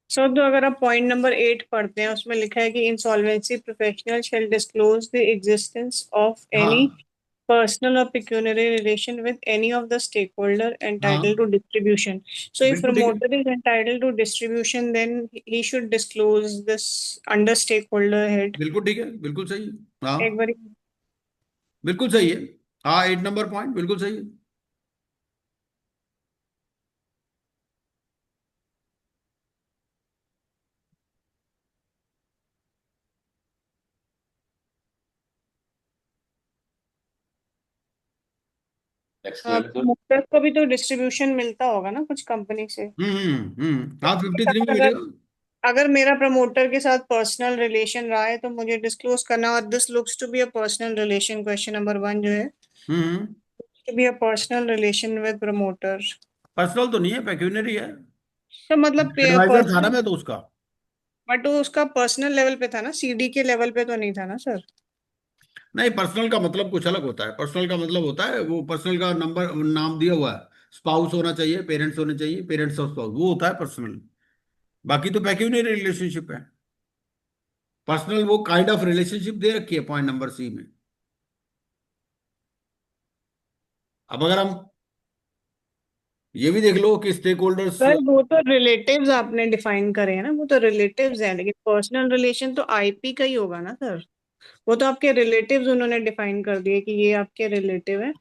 सो तो अगर आप पॉइंट नंबर 8 पढ़ते हैं, उसमें लिखा है कि insolvency professional shell disclose the existence of any
हाँ
personal or pecuniary relation with any of the stakeholder entitled to
हाँ
distribution. So if
बिल्कुल ठीक है,
promoter is entitled to distribution, then he should disclose this under stakeholder head.
बिल्कुल ठीक है, बिल्कुल सही है। हाँ
एक बार
बिल्कुल सही है। हाँ 8 नंबर पॉइंट बिल्कुल सही है।
नेक्स्ट ले लो सर।
promoter को भी तो डिस्ट्रीब्यूशन मिलता होगा ना कुछ कंपनी से।
हाँ 53 में
अगर
मिलेगा।
अगर मेरा प्रमोटर के साथ पर्सनल रिलेशन रहा है तो मुझे डिस्क्लोज करना, और this looks to be a personal relation, question number 1 जो है,
hmm
to be a personal relation with promoter.
Personal तो नहीं है, पेक्यूनरी है।
तो मतलब
एडवाइजर था ना
पर्सनल,
मैं तो उसका।
बट वो उसका पर्सनल लेवल पे था ना, सीडी के लेवल पे तो नहीं था ना सर।
नहीं, पर्सनल का मतलब कुछ अलग होता है। पर्सनल का मतलब होता है, वो पर्सनल का नंबर नाम दिया हुआ है, स्पाउस होना चाहिए, पेरेंट्स होने चाहिए, पेरेंट्स ऑफ स्पाउस, वो होता है पर्सनल। बाकी तो पेक्यूनरी रिलेशनशिप है। पर्सनल वो काइंड ऑफ रिलेशनशिप दे रखी है पॉइंट नंबर सी में। अब अगर हम ये भी देख लो कि स्टेक होल्डर्स।
सर वो तो रिलेटिव्स आपने डिफाइन करे हैं ना, वो तो रिलेटिव्स हैं, लेकिन पर्सनल रिलेशन तो आईपी का ही होगा ना सर। वो तो आपके रिलेटिव्स उन्होंने डिफाइन कर दिए कि ये आपके रिलेटिव है।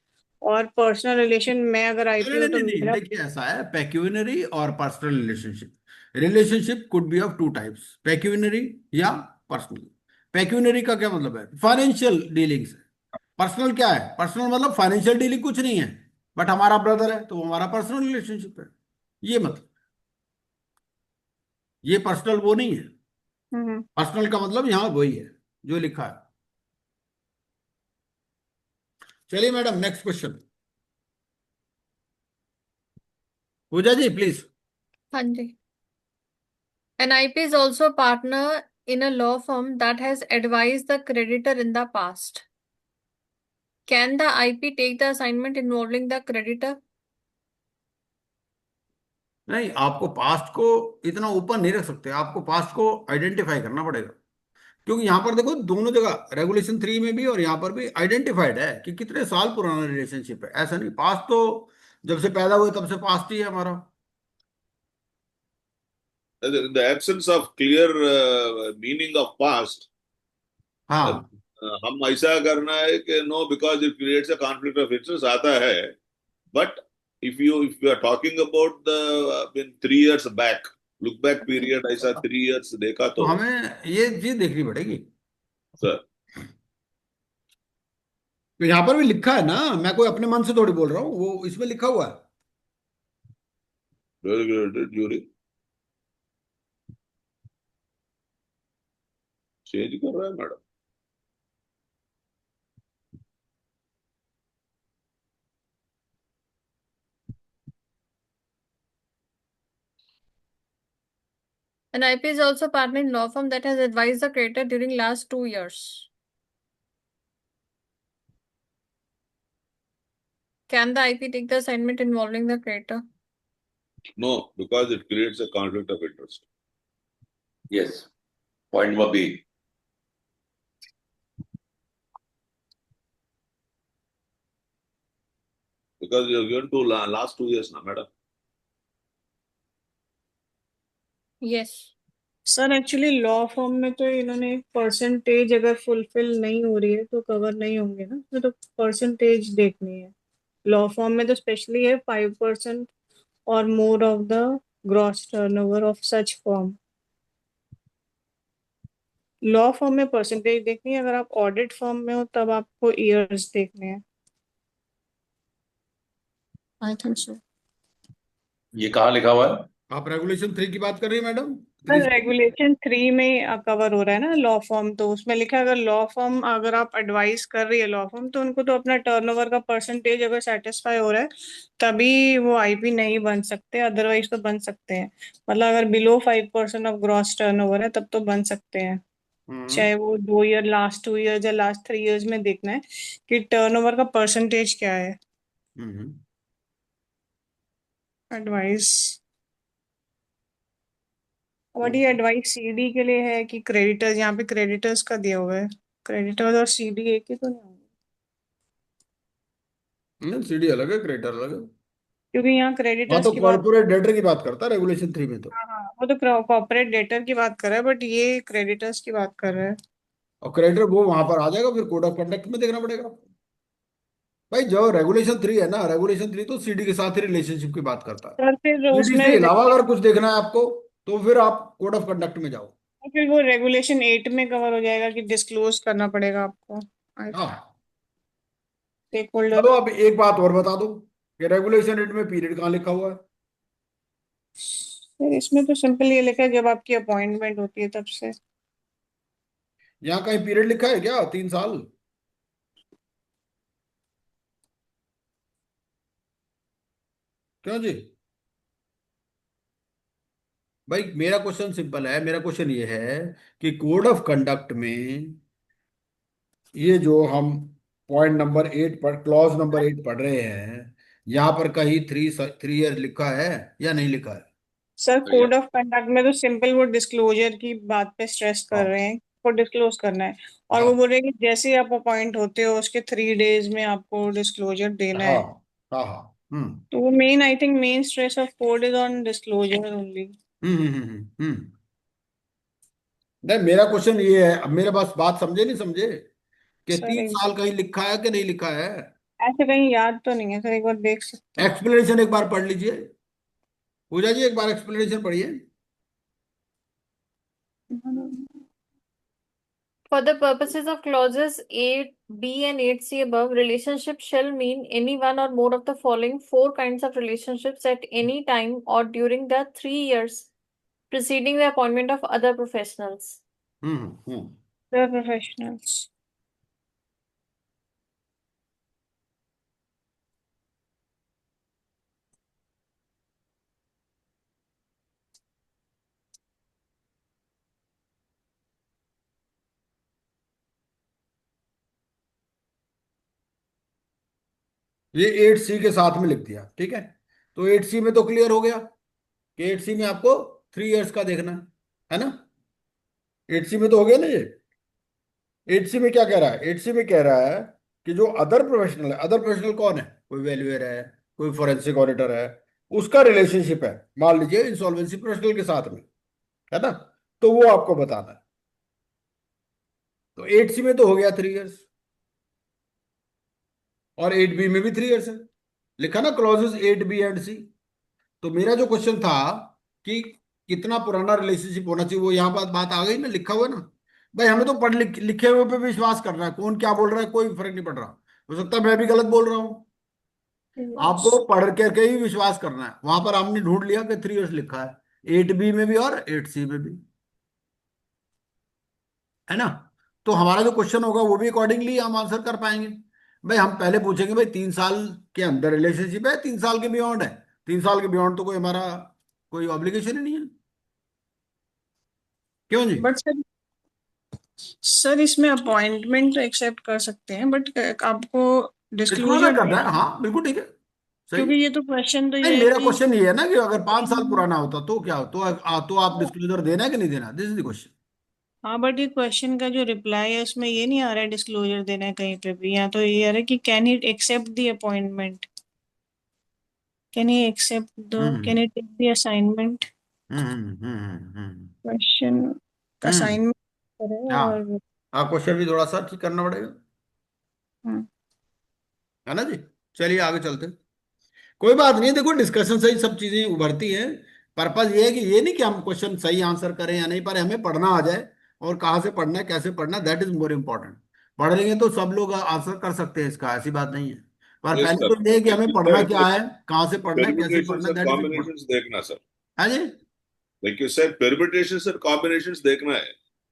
और पर्सनल रिलेशन, मैं अगर
नहीं
आईपी
नहीं
हूँ तो
नहीं नहीं,
मेरा।
देखिए ऐसा है, पेक्यूनरी और personal relationship. Relationship could be of two types, pecuniary या पर्सनल। पेक्यूनरी का क्या मतलब है? फाइनेंशियल डीलिंग्स है। पर्सनल क्या है? पर्सनल मतलब फाइनेंशियल डीलिंग कुछ नहीं है, बट हमारा ब्रदर है तो वो हमारा पर्सनल रिलेशनशिप है। ये मतलब, ये पर्सनल वो नहीं है।
हम्म।
पर्सनल का मतलब यहाँ वही है जो लिखा है। चलिए madam, next question. Pooja ji please.
हाँ जी। An IP is also a partner in a law firm that has advised the creditor in the past. Can the IP take the assignment involving the creditor?
नहीं, आपको past को इतना ऊपर नहीं रख सकते, आपको पास्ट को आइडेंटिफाई करना पड़ेगा। क्योंकि यहां पर देखो, दोनों जगह रेगुलेशन 3 में भी और यहां पर भी आइडेंटिफाइड है कि कितने साल पुराना रिलेशनशिप है। ऐसा नहीं, पास्ट तो जब से पैदा हुए तब से पास्ट ही है हमारा।
In the absence of clear meaning of past,
हाँ
हम ऐसा करना है कि no because it creates a conflict of interest आता है। But if you are talking about the in 3 years back, look back period, ऐसा 3 years देखा
तो
तो
हमें ये चीज देखनी पड़ेगी।
सर।
तो यहाँ पर भी लिखा है ना, मैं कोई अपने मन से थोड़ी बोल रहा हूँ, वो इसमें लिखा हुआ है।
ड्यूरिंग चेंज कर रहा है madam.
An IP is also a partner in law firm that has advised the creditor during last 2 years. Can the IP take the assignment involving the creditor?
No, because it creates a conflict of interest.
Yes, point number B.
Because you are going to last 2 years now, madam.
Yes.
Sir actually law form में तो इन्होंने percentage अगर fulfil नहीं हो रही है तो cover नहीं होंगे ना, तो परसेंटेज देखनी है। लॉ फॉर्म में तो स्पेशली है 5% और more of the gross turnover of such form. Law form में परसेंटेज देखनी है, अगर आप ऑडिट फॉर्म में हो तब आपको ईयर्स देखने हैं।
I think so.
ये कहाँ लिखा हुआ है?
आप रेगुलेशन 3 की बात कर रही है मैडम?
सर रेगुलेशन 3 में कवर हो रहा है ना लॉ फॉर्म, तो उसमें लिखा है अगर लॉ फॉर्म, अगर आप एडवाइस कर रही है लॉ फॉर्म, तो उनको तो अपना टर्नओवर का परसेंटेज अगर सेटिस्फाई हो रहा है तभी वो आईपी नहीं बन सकते, अदरवाइज तो बन सकते हैं। मतलब अगर बिलो 5% ऑफ ग्रॉस टर्नओवर है तब तो बन सकते हैं। चाहे वो 2 ईयर, लास्ट 2 ईयर या लास्ट 3 ईयर्स में देखना है कि टर्नओवर का परसेंटेज क्या है। एडवाइस बट ये एडवाइस सीडी के लिए है कि क्रेडिटर्स, यहाँ पे क्रेडिटर्स का दिया हुआ है, क्रेडिटर्स और सीडी एक ही तो नहीं होंगे,
सीडी अलग है, क्रेडिटर अलग है।
क्योंकि यहाँ
हाँ,
क्रेडिटर्स
तो
की बात,
कॉर्पोरेट डेटर की बात करता है रेगुलेशन 3 में तो।
हाँ हाँ, वो तो कॉर्पोरेट डेटर की बात कर रहा है, बट ये क्रेडिटर्स की बात कर रहा है।
और क्रेडिटर वो वहां पर आ जाएगा, फिर कोड ऑफ कंडक्ट में देखना पड़ेगा आपको। भाई जो रेगुलेशन 3 है ना, रेगुलेशन 3 तो सीडी के साथ ही रिलेशनशिप की बात करता है।
सर फिर
सीडी
उसमें
से अलावा अगर कुछ देखना है आपको, तो फिर आप कोड ऑफ कंडक्ट में जाओ।
फिर वो रेगुलेशन 8 में कवर हो जाएगा कि डिस्क्लोज करना पड़ेगा आपको
हाँ,
स्टेक होल्डर।
चलो अब एक बात और बता दो कि रेगुलेशन 8 में पीरियड कहाँ लिखा हुआ है?
फिर इसमें तो सिंपल ये लिखा है जब आपकी अपॉइंटमेंट होती है तब से।
यहाँ कहीं पीरियड लिखा है क्या? 3 साल? क्यों जी? भाई मेरा क्वेश्चन सिंपल है, मेरा क्वेश्चन ये है कि कोड ऑफ कंडक्ट में ये जो हम पॉइंट नंबर 8 पर, क्लॉज नंबर 8 पढ़ रहे हैं, यहाँ पर कहीं 3 ईयर लिखा है या नहीं लिखा है?
सर
तो
कोड ऑफ कंडक्ट में तो सिंपल वो डिस्क्लोजर की बात पे स्ट्रेस कर
हाँ
रहे हैं, को डिस्क्लोज करना है, और वो
हाँ
बोल रहे हैं कि जैसे ही आप अपॉइंट होते हो उसके 3 डेज में आपको डिस्क्लोजर देना
हाँ
है।
हाँ हाँ।
तो वो main, I think main stress of code is on disclosure only.
नहीं, मेरा क्वेश्चन ये है, अब मेरे पास बात समझे नहीं समझे, कि
सर
3 साल कहीं लिखा है कि नहीं लिखा है?
ऐसे कहीं याद तो नहीं है सर, एक बार देख सकते हैं।
एक्सप्लेनेशन एक बार पढ़ लीजिए, पूजा जी एक बार एक्सप्लेनेशन पढ़िए।
For the purposes of clauses 8b and 8c above, relationship shall mean any one or more of the following four kinds of relationships at any time or during the 3 years preceding the appointment of other professionals.
Hmm.
Professionals.
ये 8C के साथ में लिख दिया, ठीक है। तो 8C में तो क्लियर हो गया कि 8C में आपको 3 ईयर्स का देखना है ना? 8C में तो हो गया ना ये। 8C में क्या कह रहा है? 8C में कह रहा है कि जो अदर प्रोफेशनल है, अदर प्रोफेशनल कौन है? कोई वैल्यूअर है, कोई फोरेंसिक ऑडिटर है, उसका रिलेशनशिप है मान लीजिए इंसॉल्वेंसी प्रोफेशनल के साथ में, है ना? तो वो आपको बताना है। तो 8C में तो हो गया 3 ईयर्स, और 8B में भी 3 ईयर्स है, लिखा ना क्लॉजेस 8B एंड C। तो मेरा जो क्वेश्चन था कि कितना पुराना रिलेशनशिप होना चाहिए, वो यहाँ पर बात आ गई ना, लिखा हुआ है ना। भाई हमें तो लिखे हुए पे विश्वास करना है, कौन क्या बोल रहा है कोई फर्क नहीं पड़ रहा, हो सकता है मैं भी गलत बोल रहा हूँ। आपको पढ़ करके ही विश्वास करना है। वहां पर हमने ढूंढ लिया कि 3 ईयर्स लिखा है 8B में भी और 8C में भी, है ना? तो हमारा जो क्वेश्चन होगा वो भी अकॉर्डिंगली हम आंसर कर पाएंगे। भाई हम पहले पूछेंगे भाई 3 साल के अंदर रिलेशनशिप है, 3 साल के बियॉन्ड है? 3 साल के बियॉन्ड तो कोई हमारा कोई ऑब्लिगेशन ही नहीं है। क्यों जी?
बट सर इसमें अपॉइंटमेंट तो एक्सेप्ट कर सकते हैं, बट आपको
डिस्क्लोजर
डिस्क्लोजर
करना है,
देना,
हाँ बिल्कुल ठीक है, सही।
क्योंकि ये तो क्वेश्चन तो
नहीं,
ये है
मेरा
कि
क्वेश्चन ये है ना कि अगर 5 साल पुराना होता तो क्या हो, तो आप डिस्क्लोजर देना है कि नहीं देना, दिस इज द क्वेश्चन।
हाँ, बट ये क्वेश्चन का जो रिप्लाई है उसमें ये नहीं आ रहा है डिस्क्लोजर देना है कहीं पे भी, यहाँ तो ये आ रहा है कि can he accept the appointment, can he accept the,
hmm
can he take the assignment. Question
hmm.
Assignment करे
हाँ,
और
आप क्वेश्चन भी थोड़ा सा ठीक करना पड़ेगा,
हम्म,
है ना जी? चलिए आगे चलते हैं। कोई बात नहीं, देखो डिस्कशन से ही सब चीजें उभरती हैं। पर्पस ये है कि ये नहीं कि हम क्वेश्चन सही आंसर करें या नहीं, पर हमें पढ़ना आ जाए, और कहाँ से पढ़ना है कैसे पढ़ना है, दैट इज मोर इम्पोर्टेंट। पढ़ लेंगे तो सब लोग आंसर कर सकते हैं, इसका ऐसी बात नहीं है। पर
Yes,
पहले
sir.
तो ये है कि
Like
हमें
you
पढ़ना
said,
क्या है, कहाँ से पढ़ना है, कैसे
permutations
पढ़ना है,
and
that is important.
combinations देखना sir.
हाँ जी।
Like you said, permutations and combinations देखना है.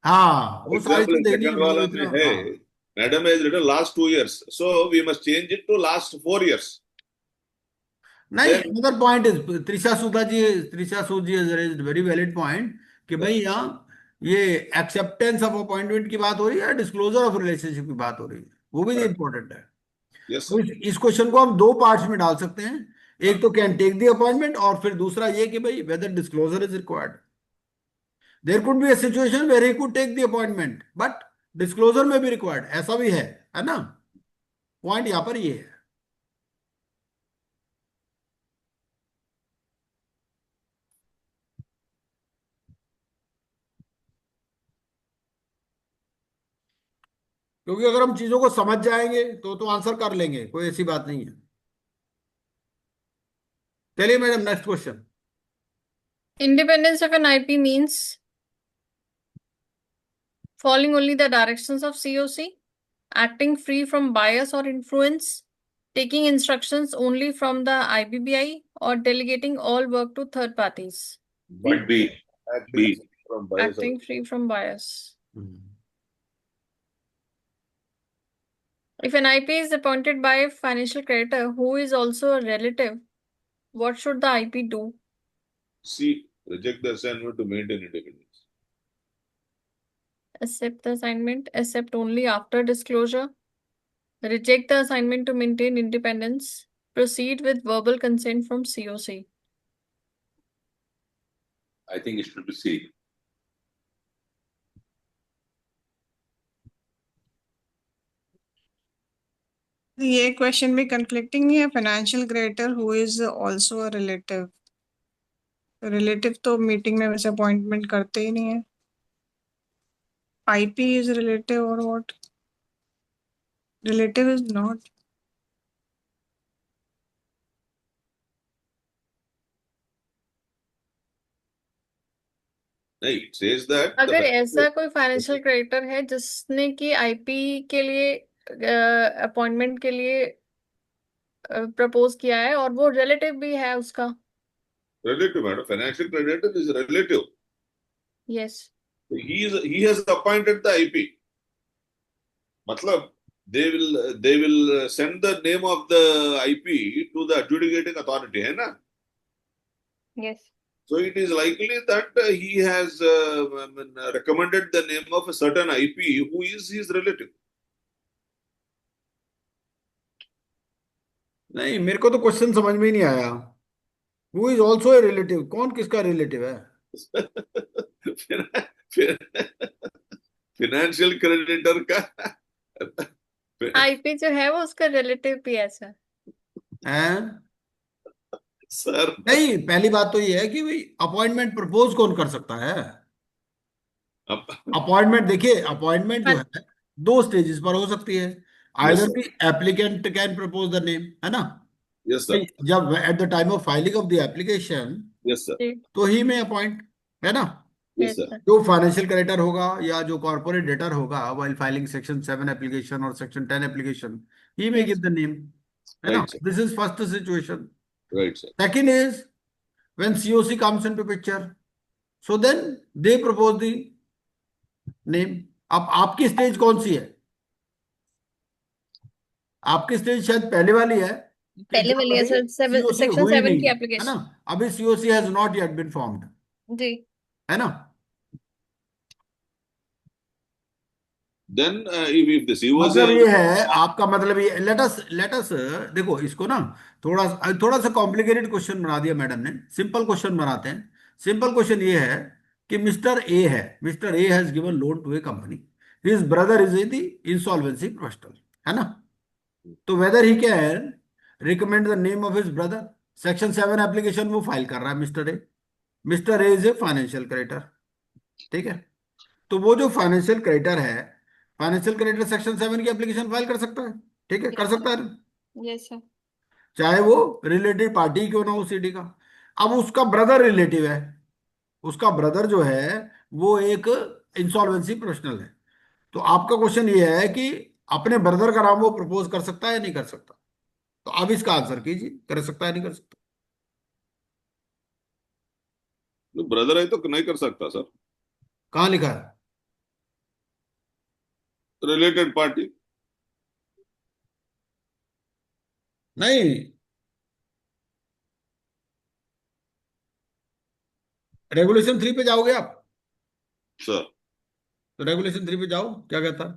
हाँ,
For
वो सारी
example,
चीज
in
देखनी है,
second
मतलब
वाला
इतना।
में है,
हाँ
Madam has written last 2 years, so we must change it to last 4 years.
नहीं,
Then
another point is Trisha Sood ji has raised very valid point कि भाई यहाँ ये एक्सेप्टेंस ऑफ अपॉइंटमेंट की बात हो रही है, डिस्क्लोजर ऑफ रिलेशनशिप की बात हो रही है, वो भी
correct.
इंपॉर्टेंट है।
Yes,
तो
sir.
इस क्वेश्चन को हम 2 पार्ट्स में डाल सकते हैं, एक तो कैन टेक द अपॉइंटमेंट, और फिर दूसरा ये कि भाई whether disclosure is required. There could be a situation where he could take the appointment but disclosure में भी रिक्वायर्ड, ऐसा भी है ना? पॉइंट यहां पर ये है। क्योंकि अगर हम चीजों को समझ जाएंगे तो आंसर कर लेंगे, कोई ऐसी बात नहीं है। चलिए madam, next question.
Independence of an IP means following only the directions of COC, acting free from bias or influence, taking instructions only from the IBBI, or delegating all work to third parties.
But B. B.
From bias.
Acting free from bias. If an IP is appointed by a financial creditor who is also a relative, what should the IP do?
C. Reject the assignment to maintain independence.
Accept the assignment, accept only after disclosure, reject the assignment to maintain independence, proceed with verbal consent from COC.
I think it should be C.
ये question भी conflicting नहीं है? Financial creditor who is also a relative, relative तो meeting में वैसे appointment करते ही नहीं है। आईपी इज रिलेटिव और व्हाट? Relative is not.
नहीं, it says that the
अगर
financial-
ऐसा कोई फाइनेंशियल क्रेडिटर है जिसने कि आईपी के लिए अपॉइंटमेंट के लिए प्रपोज किया है और वो रिलेटिव भी है उसका,
relative, madam. Financial creditor is relative.
Yes,
He has appointed the IP. मतलब they will send the name of the IP to the adjudicating authority, है ना?
Yes,
So it is likely that he has recommended the name of a certain IP who is his relative.
नहीं, मेरे को तो question समझ में ही नहीं आया। Who is also a relative, कौन किसका रिलेटिव है?
फाइनेंशियल क्रेडिटर का
आईपी जो है वो उसका रिलेटिव भी है सर।
हैं?
सर
नहीं, पहली बात तो ये है कि भाई अपॉइंटमेंट प्रपोज कौन कर सकता है? अपॉइंटमेंट देखिए, अपॉइंटमेंट जो है दो स्टेजेस पर हो सकती है। Either the applicant can propose the name, है ना?
यस सर,
जब eight the time of filing of the application
yes sir,
तो ही में अपॉइंट, है ना?
यस सर,
जो फाइनेंशियल क्रेडिटर होगा या जो कॉर्पोरेट डेटर होगा व्हाइल फाइलिंग सेक्शन 7 एप्लीकेशन और section 10 application, he may give the name, है ना?
Right, sir.
This is first situation.
Right sir,
Second is when COC comes into picture, so then they propose the name. अब आपकी stage कौन सी है? आपकी stage शायद पहले वाली है,
पहले वाली है सर,
COC
सेक्शन
हुई
7
नहीं
की
है, है
एप्लीकेशन।
ना? अभी COC has not yet been formed,
जी,
है ना?
then if the COC
मतलब ये है, आपका मतलब ये लेट अस देखो इसको ना, थोड़ा सा कॉम्प्लिकेटेड क्वेश्चन बना दिया मैडम ने। सिंपल क्वेश्चन बनाते हैं। सिंपल क्वेश्चन ये है कि मिस्टर ए है, mister A has given loan to a company, his brother is in the insolvency professional, है ना? तो whether he can recommend the name of his brother, section 7 application वो फाइल कर रहा है mister A. Mister A is a financial creditor, ठीक है? तो वो जो फाइनेंशियल क्रेडिटर है, फाइनेंशियल क्रेडिटर सेक्शन 7 की एप्लीकेशन फाइल कर सकता है, ठीक है? कर सकता है ना?
यस सर,
चाहे वो रिलेटेड पार्टी क्यों ना हो सीडी का। अब उसका ब्रदर रिलेटिव है, उसका ब्रदर जो है वो एक इंसॉल्वेंसी प्रोफेशनल है। तो आपका क्वेश्चन ये है कि अपने ब्रदर का नाम वो प्रपोज कर सकता है या नहीं कर सकता? तो अब इसका आंसर कीजिए, कर सकता है नहीं कर सकता?
ब्रदर है तो नहीं कर सकता सर,
कहाँ लिखा है?
Related party.
नहीं, रेगुलेशन 3 पे जाओगे आप?
सर
तो रेगुलेशन 3 पे जाओ, क्या कहता है?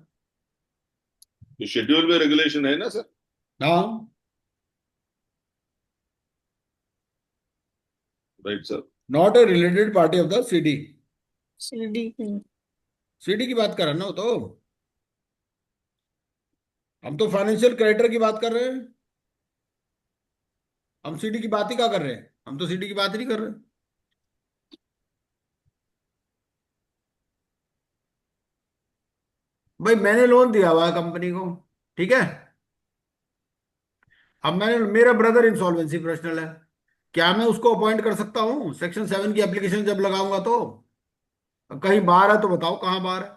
शेड्यूल में रेगुलेशन है ना सर?
हाँ,
right sir,
not a related party of the CD.
CD
CD की बात कर रहे हैं ना वो तो, हम तो फाइनेंशियल क्रेडिटर की बात कर रहे हैं। हम सीडी की बात ही क्या कर रहे हैं, हम तो सीडी की बात ही नहीं कर रहे। भाई मैंने लोन दिया हुआ है कंपनी को, ठीक है। अब मैंने, मेरा ब्रदर इंसॉल्वेंसी प्रोफेशनल है, क्या मैं उसको अपॉइंट कर सकता हूँ सेक्शन 7 की एप्लीकेशन जब लगाऊंगा तो? अब कहीं बाहर है तो बताओ कहाँ बाहर है।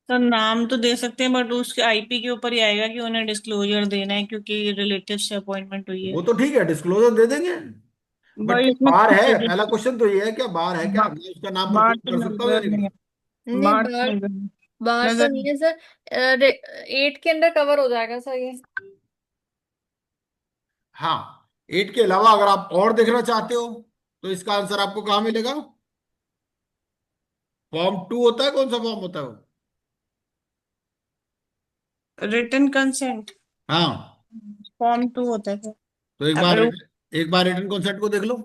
सर नाम तो दे सकते हैं बट उसके आईपी के ऊपर ही आएगा कि उन्हें डिस्क्लोजर देना है क्योंकि रिलेटिव से अपॉइंटमेंट हुई है।
वो तो ठीक है, डिस्क्लोजर दे देंगे, बट
भाई
क्या
इसमें
बार है?
credit-
पहला क्वेश्चन तो ये है, क्या बार है, क्या
बा,
मैं उसका नाम
बाहर
प्रपोज
तो
कर सकता हूँ या
नजर
नहीं कर
नहीं
सकता?
है,
नहीं,
बाहर तो
बाहर
नजर नहीं
बाहर तो
नजर
नहीं है सर। 8 के अंदर कवर हो जाएगा सर ये।
हाँ, 8 के अलावा अगर आप और देखना चाहते हो तो इसका आंसर आपको कहाँ मिलेगा? फॉर्म 2 होता है, कौन सा फॉर्म होता है वो?
रिटन कंसेंट
हाँ,
फॉर्म 2 होता है सर।
तो एक बार
अगर
एक बार रिटन कॉन्सेंट को देख लो।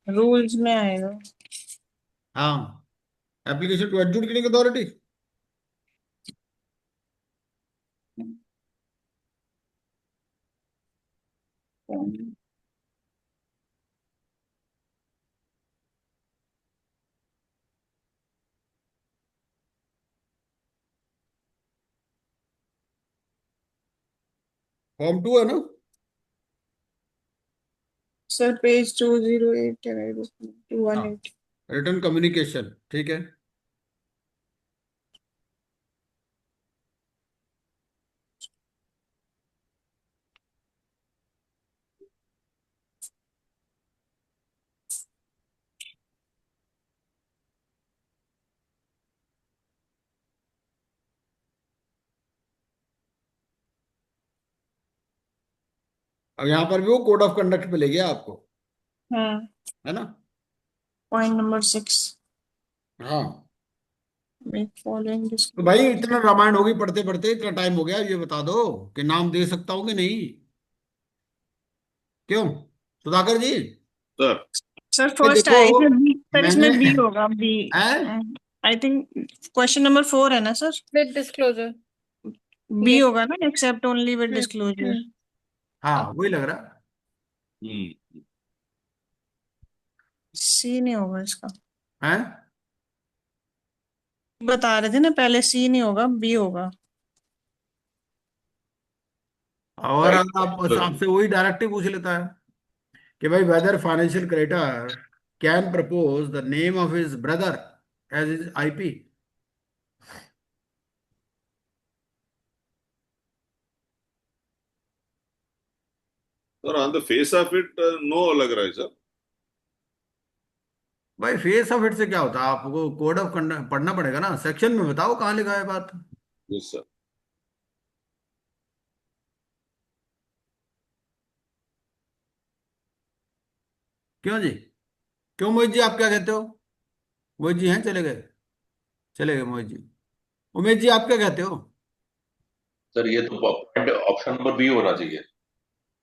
रूल्स में आएगा।
हाँ, application to adjudicating authority. Form 2 है ना?
सर पेज 208 है,
हाँ,
218।
रिटर्न कम्युनिकेशन, ठीक है। अब यहाँ पर भी वो कोड ऑफ कंडक्ट पे ले गया आपको,
हाँ,
है ना?
पॉइंट नंबर 6
हाँ,
मेक फॉलोइंग
तो भाई
डिस्क्लोजर।
इतना रामायण होगी पढ़ते पढ़ते, इतना टाइम हो गया, ये बता दो कि नाम दे सकता हूँ कि नहीं? क्यों सुधाकर जी?
Sir,
सर
ये
फर्स्ट
देखो,
है इसमें बी, सर
मैंने
इसमें बी होगा बी।
है,
आई थिंक क्वेश्चन नंबर 4 है ना sir,
with disclosure.
Be
yes.
होगा ना, except only with disclosure.
Hmm.
हाँ वही लग रहा
सी नहीं होगा इसका,
है।
बता रहे थे ना पहले, सी नहीं होगा बी होगा।
और
right.
अगर आप आपसे वही डायरेक्टली पूछ लेता है कि भाई whether financial creditor can propose the name of his brother as is IP.
Sir, on the face of it, no लग रहा है सर।
भाई फेस ऑफ इट से क्या होता है? आपको कोड ऑफ कंडक्ट पढ़ना पड़ेगा ना, सेक्शन में बताओ कहाँ लिखा है बात।
Yes sir.
क्यों जी? क्यों मोहित जी, आप क्या कहते हो? मोहित जी हैं, चले गए? चले गए मोहित जी। उमेश जी आप क्या कहते हो?
सर ये तो ऑप्शन नंबर बी होना चाहिए।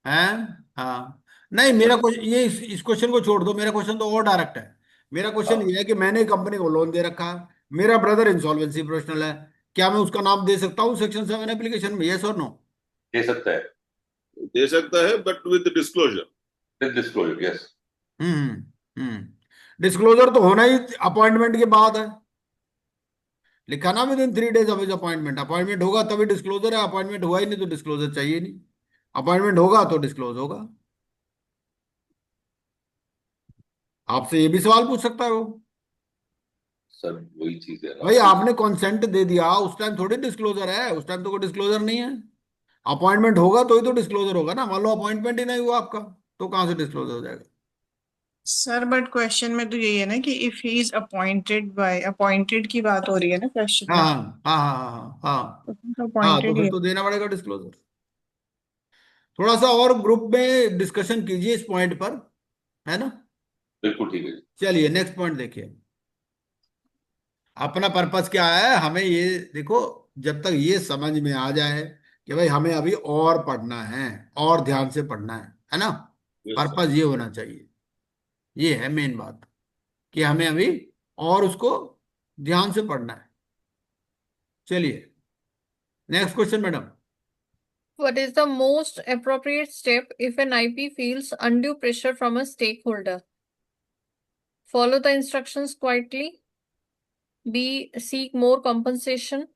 हैं? हाँ, नहीं मेरा क्वेश्चन ये, इस क्वेश्चन को छोड़ दो, मेरा क्वेश्चन तो और डायरेक्ट है। मेरा क्वेश्चन
हाँ,
ये है कि मैंने कंपनी को लोन दे रखा है, मेरा ब्रदर इंसॉल्वेंसी प्रोफेशनल है, क्या मैं उसका नाम दे सकता हूँ सेक्शन 7 एप्लीकेशन में? यस और नो?
दे सकता है
दे सकता है but with disclosure.
With disclosure, yes.
Disclosure तो होना ही अपॉइंटमेंट के बाद है, लिखा ना with in 3 days of his appointment. Appointment होगा तभी डिस्क्लोजर है, अपॉइंटमेंट हुआ ही नहीं तो डिस्क्लोजर चाहिए नहीं। अपॉइंटमेंट होगा तो डिस्क्लोज होगा। आपसे ये भी सवाल पूछ सकता है वो।
सर वही चीज है ना
भाई
कि
आपने कंसेंट दे दिया, उस टाइम थोड़ी डिस्क्लोजर है, उस टाइम तो कोई डिस्क्लोजर नहीं है। अपॉइंटमेंट होगा तो ही तो डिस्क्लोजर होगा ना, मान लो अपॉइंटमेंट ही नहीं हुआ आपका, तो कहाँ से डिस्क्लोजर हो जाएगा?
सर बट क्वेश्चन में तो यही है ना कि if he is appointed by, appointed की बात हो रही है ना क्वेश्चन
हाँ
में,
हाँ हाँ हाँ हाँ हाँ
तो
हाँ, तो
अपॉइंटेड ही
फिर
है।
तो देना पड़ेगा डिस्क्लोजर। थोड़ा सा और ग्रुप में डिस्कशन कीजिए इस पॉइंट पर, है ना?
बिल्कुल ठीक है जी।
चलिए नेक्स्ट पॉइंट देखिए। अपना पर्पस क्या है, हमें ये देखो, जब तक ये समझ में आ जाए कि भाई हमें अभी और पढ़ना है, और ध्यान से पढ़ना है ना?
Yes sir.
पर्पस ये होना चाहिए, ये है मेन बात, कि हमें अभी और उसको ध्यान से पढ़ना है। चलिए next question madam.
What is the most appropriate step if an IP feels undue pressure from a stakeholder? Follow the instructions quietly. B. Seek more compensation.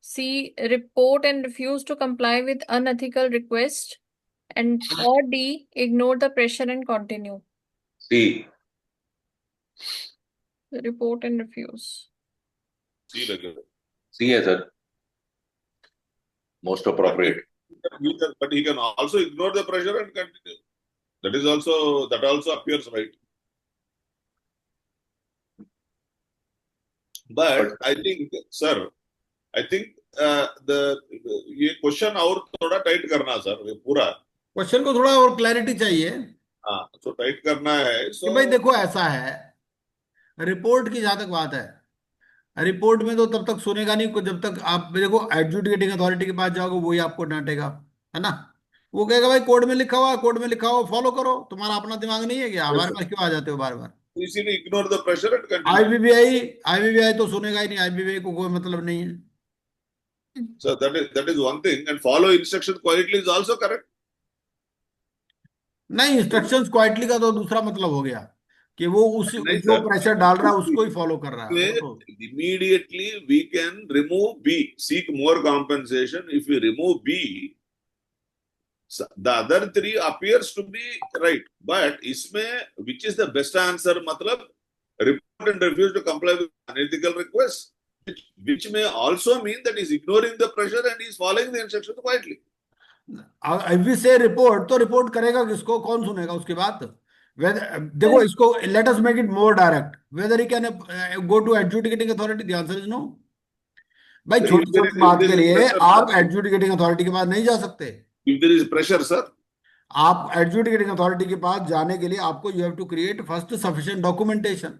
C. Report and refuse to comply with unethical requests. And or D. Ignore the pressure and continue.
सी
Report and refuse.
सी लगे
सी है sir, most appropriate.
but he can also ignore the pressure and continue. That also appears right. But I think, sir, I think ये question और थोड़ा tight करना sir, ये पूरा
क्वेश्चन को थोड़ा और क्लैरिटी चाहिए
हाँ तो टाइट करना है।
कि भाई देखो ऐसा है, रिपोर्ट की जहां तक बात है, रिपोर्ट में तो तब तक सुनेगा नहीं जब तक आप देखो एडजुडिकेटिंग अथॉरिटी के पास जाओगे, वही आपको डांटेगा, है ना। वो कहेगा भाई कोर्ट में लिखा हुआ, कोर्ट में लिखा हुआ फॉलो करो, तुम्हारा अपना दिमाग नहीं है क्या, हमारे पास क्यों आ जाते हो बार बार।
इसीलिए ignore the pressure and continue.
IBBI तो सुनेगा ही नहीं, आईबीबीआई को कोई मतलब नहीं है।
So that is one thing, and follow instruction quietly is also correct.
नहीं, इंस्ट्रक्शंस क्वाइटली का तो दूसरा मतलब हो गया कि वो उस
नहीं
जो
सर,
प्रेशर डाल रहा है उसको ही फॉलो कर रहा है। वो तो
immediately we can remove B, seek more compensation. If we remove B, the other three appears to be right, but इसमें which is the best answer, मतलब report and refuse to comply with unethical requests, which may also mean that he's ignoring the pressure and he's following the instructions quietly.
If से report तो report करेगा किसको, कौन सुनेगा उसकी बात। देखो इसको let us make it more direct, whether he can go to adjudicating authority, the answer is no. भाई
Sir,
छोटी छोटी बात के लिए
pressure,
आप एडजुडिकेटिंग अथॉरिटी के पास नहीं जा सकते।
if there is pressure, sir,
आप एडजुडिकेटिंग अथॉरिटी के पास जाने के लिए आपको you have to create first sufficient documentation.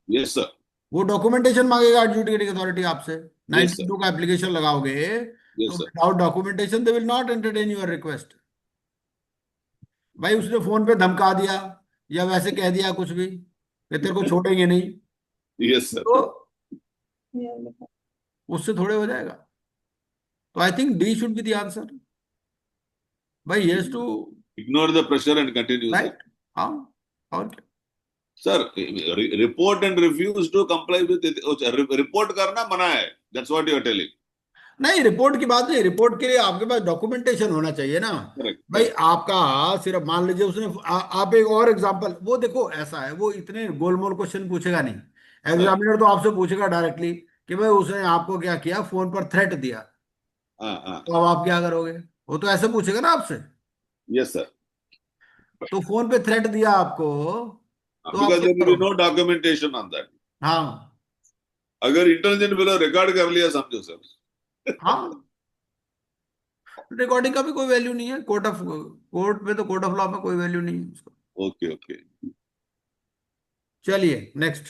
yes sir,
वो डॉक्यूमेंटेशन मांगेगा एडजुडिकेटिंग अथॉरिटी आपसे,
Yes, sir.
92 का एप्लीकेशन लगाओगे
yes
तो
sir,
without documentation they will not entertain your request. भाई उसने फोन पे धमका दिया या वैसे कह दिया कुछ भी कि तेरे को छोड़ेंगे नहीं,
yes sir.
तो उससे थोड़े हो जाएगा। तो I think D should be the answer. भाई yes to
Ignore the pressure and continue, sir.
Right. हाँ और क्या।
Sir, report and refuse to comply with it. Report करना मना है. That's what you are telling.
नहीं, रिपोर्ट की बात नहीं, रिपोर्ट के लिए आपके पास डॉक्यूमेंटेशन होना चाहिए ना।
Correct.
भाई आपका सिर्फ मान लीजिए उसने आप एक और एग्जांपल, वो देखो ऐसा है, वो इतने गोलमोल क्वेश्चन पूछेगा नहीं। एग्जामिनर तो आपसे पूछेगा डायरेक्टली कि भाई उसने आपको क्या किया, फोन पर थ्रेट दिया, तो अब आप क्या करोगे, वो तो ऐसे पूछेगा ना आपसे।
Yes sir.
तो फोन पे थ्रेट दिया आपको, तो आप
Because
क्या
there will be
करोगे?
no documentation on that.
हाँ
अगर इंटेलिजेंट बिलो रिकॉर्ड कर लिया समझो सर।
हाँ, रिकॉर्डिंग का भी कोई वैल्यू नहीं है, कोर्ट में तो कोर्ट ऑफ लॉ में कोई वैल्यू नहीं है उसको।
Okay okay.
चलिए नेक्स्ट।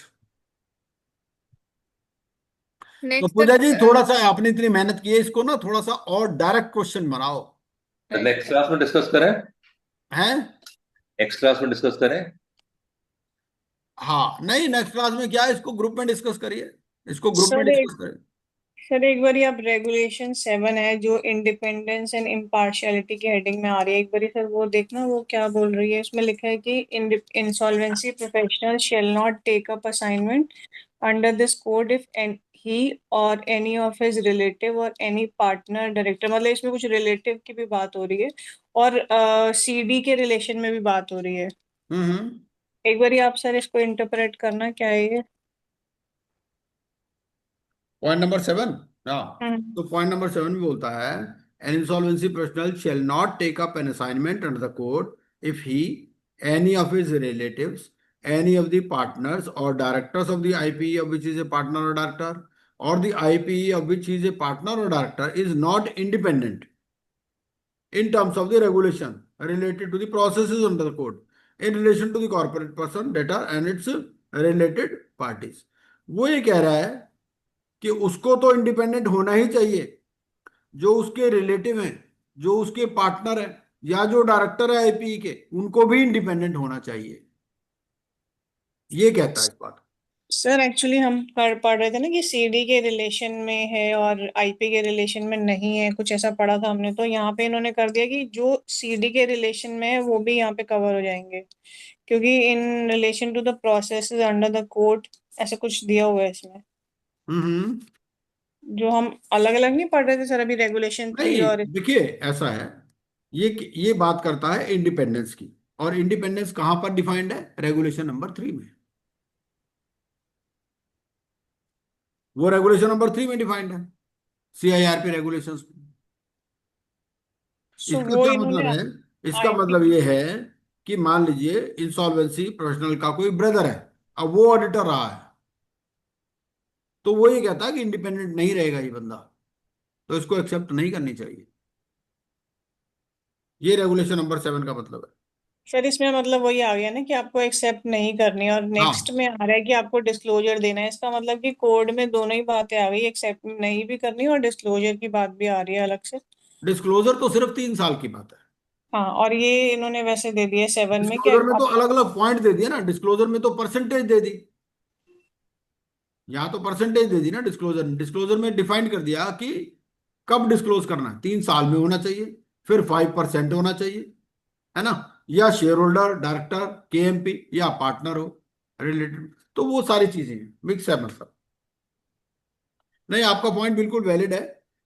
तो
Next,
पूजा जी थोड़ा सा आपने इतनी मेहनत की है, इसको ना थोड़ा सा और डायरेक्ट क्वेश्चन बनाओ।
नेक्स्ट क्लास में डिस्कस करें,
हैं?
नेक्स्ट क्लास में डिस्कस करें।
हाँ नहीं, नेक्स्ट क्लास में क्या है, इसको ग्रुप में डिस्कस करिए, इसको ग्रुप में
सर
डिस्कस करें।
सर एक बारी आप रेगुलेशन 7 है जो इंडिपेंडेंस एंड इम्पार्शियलिटी की हेडिंग में आ रही है, एक बारी सर वो देखना वो क्या बोल रही है। उसमें लिखा है कि insolvency professional shall not take up assignment under this code if he or any of his relative or any partner director, मतलब इसमें कुछ रिलेटिव की भी बात हो रही है और सीडी के रिलेशन में भी बात हो रही है। एक बारी आप सर इसको इंटरप्रेट करना क्या है ये।
पॉइंट नंबर 7, हाँ तो पॉइंट नंबर 7 में बोलता है an insolvency professional shall not take up an assignment under the code if he, any of his relatives, any of the partners or directors of the IPE of which is a partner or director, or the IPE of which he is a partner or director is not independent in terms of the regulation related to the processes under the code in relation to the corporate person, debtor and its related parties। वो ये कह रहा है कि उसको तो independent होना ही चाहिए, जो उसके रिलेटिव हैं, जो उसके पार्टनर हैं या जो डायरेक्टर है आईपीई के, उनको भी इंडिपेंडेंट होना चाहिए, ये कहता है इस बात।
सर एक्चुअली हम पढ़ रहे थे ना कि सीडी के रिलेशन में है और आईपी के रिलेशन में नहीं है, कुछ ऐसा पढ़ा था हमने। तो यहाँ पे इन्होंने कर दिया कि जो सीडी के रिलेशन में है वो भी यहाँ पे कवर हो जाएंगे, क्योंकि in relation to the processes under the code ऐसा कुछ दिया हुआ है इसमें,
हम्म।
जो हम अलग अलग नहीं पढ़ रहे थे सर अभी, रेगुलेशन 3
नहीं,
और
देखिए ऐसा है, ये बात करता है इंडिपेंडेंस की, और इंडिपेंडेंस कहां पर डिफाइंड है? रेगुलेशन नंबर 3 में। वो रेगुलेशन नंबर 3 में डिफाइंड है, सीआईआरपी रेगुलेशंस में।
सो
इसका
वो
क्या मतलब
इन्होंने
है? इसका
आईपी।
मतलब ये है कि मान लीजिए इंसॉल्वेंसी प्रोफेशनल का कोई ब्रदर है, अब वो ऑडिटर रहा है, तो वो ये कहता है कि इंडिपेंडेंट नहीं रहेगा ये बंदा, तो इसको एक्सेप्ट नहीं करनी चाहिए। ये रेगुलेशन नंबर 7 का मतलब है।
फिर इसमें मतलब वही आ गया ना कि आपको एक्सेप्ट नहीं करनी, और नेक्स्ट
हाँ,
में आ रहा है कि आपको डिस्क्लोजर देना है। इसका मतलब कि कोड में दोनों ही बातें आ गई, एक्सेप्ट नहीं भी करनी और डिस्क्लोजर की बात भी आ रही है अलग से।
डिस्क्लोजर तो सिर्फ 3 साल की बात है।
हाँ, और ये इन्होंने वैसे दे दिया 7 में कि
डिस्क्लोजर में तो
आप।
अलग अलग पॉइंट दे दिया ना, डिस्क्लोजर में तो परसेंटेज दे दी, यहाँ तो परसेंटेज दे दी ना। डिस्क्लोजर में डिफाइन कर दिया कि कब डिस्क्लोज करना है, 3 साल में होना चाहिए, फिर 5% होना चाहिए, है ना, या शेयर होल्डर, डायरेक्टर, केएमपी या पार्टनर हो रिलेटेड, तो वो सारी चीजें मिक्स है मतलब। नहीं, आपका पॉइंट बिल्कुल वैलिड है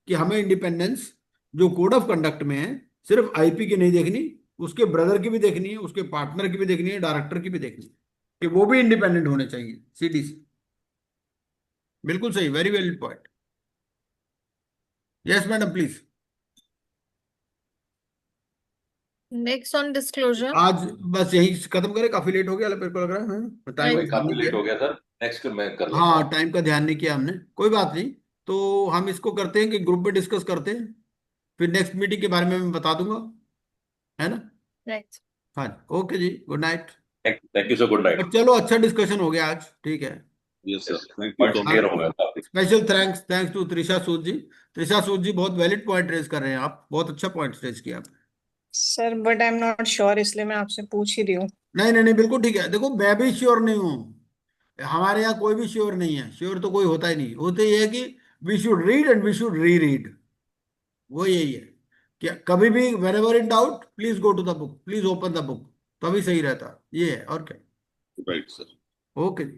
कि हमें इंडिपेंडेंस जो कोड ऑफ कंडक्ट में है सिर्फ आईपी की नहीं देखनी, उसके ब्रदर की भी देखनी है, उसके पार्टनर की भी देखनी है, डायरेक्टर की भी देखनी है, कि वो भी इंडिपेंडेंट होने चाहिए सीडी से। बिल्कुल सही, very valid point. Yes madam please.
Next on disclosure.
आज बस यही खत्म करें, काफी लेट हो गया मेरे को लग रहा है, टाइम
Right.
का
भाई
ध्यान
काफी
नहीं
लेट हो
किया।
गया सर, नेक्स्ट मैं कर लेता
हाँ,
हूँ।
टाइम का ध्यान नहीं किया हमने, कोई बात नहीं। तो हम इसको करते हैं कि ग्रुप में डिस्कस करते हैं, फिर नेक्स्ट मीटिंग के बारे में मैं बता दूंगा, है ना।
Right.
हाँ, ओके जी, good night.
Thank you sir, good night.
और चलो, अच्छा डिस्कशन हो गया आज, ठीक है।
Yes, sir. Thank you
points
so
clear
much.
हो गए काफी।
Special thanks to Trisha Sood जी। त्रिशा सूद जी, बहुत वैलिड पॉइंट रेज कर रहे हैं आप, बहुत अच्छा पॉइंट रेज किया आपने।
Sir but I am not sure, इसलिए मैं आपसे पूछ ही रही हूँ।
नहीं नहीं नहीं, बिल्कुल ठीक है। देखो, मैं भी श्योर नहीं हूँ, हमारे यहाँ कोई भी श्योर नहीं है, श्योर तो कोई होता ही नहीं, होते ये है कि we should read and we should reread, वो यही है कि कभी भी wherever in doubt please go to the book, please open the book, तभी सही रहता, ये है और क्या।
Right, sir.
ओके जी।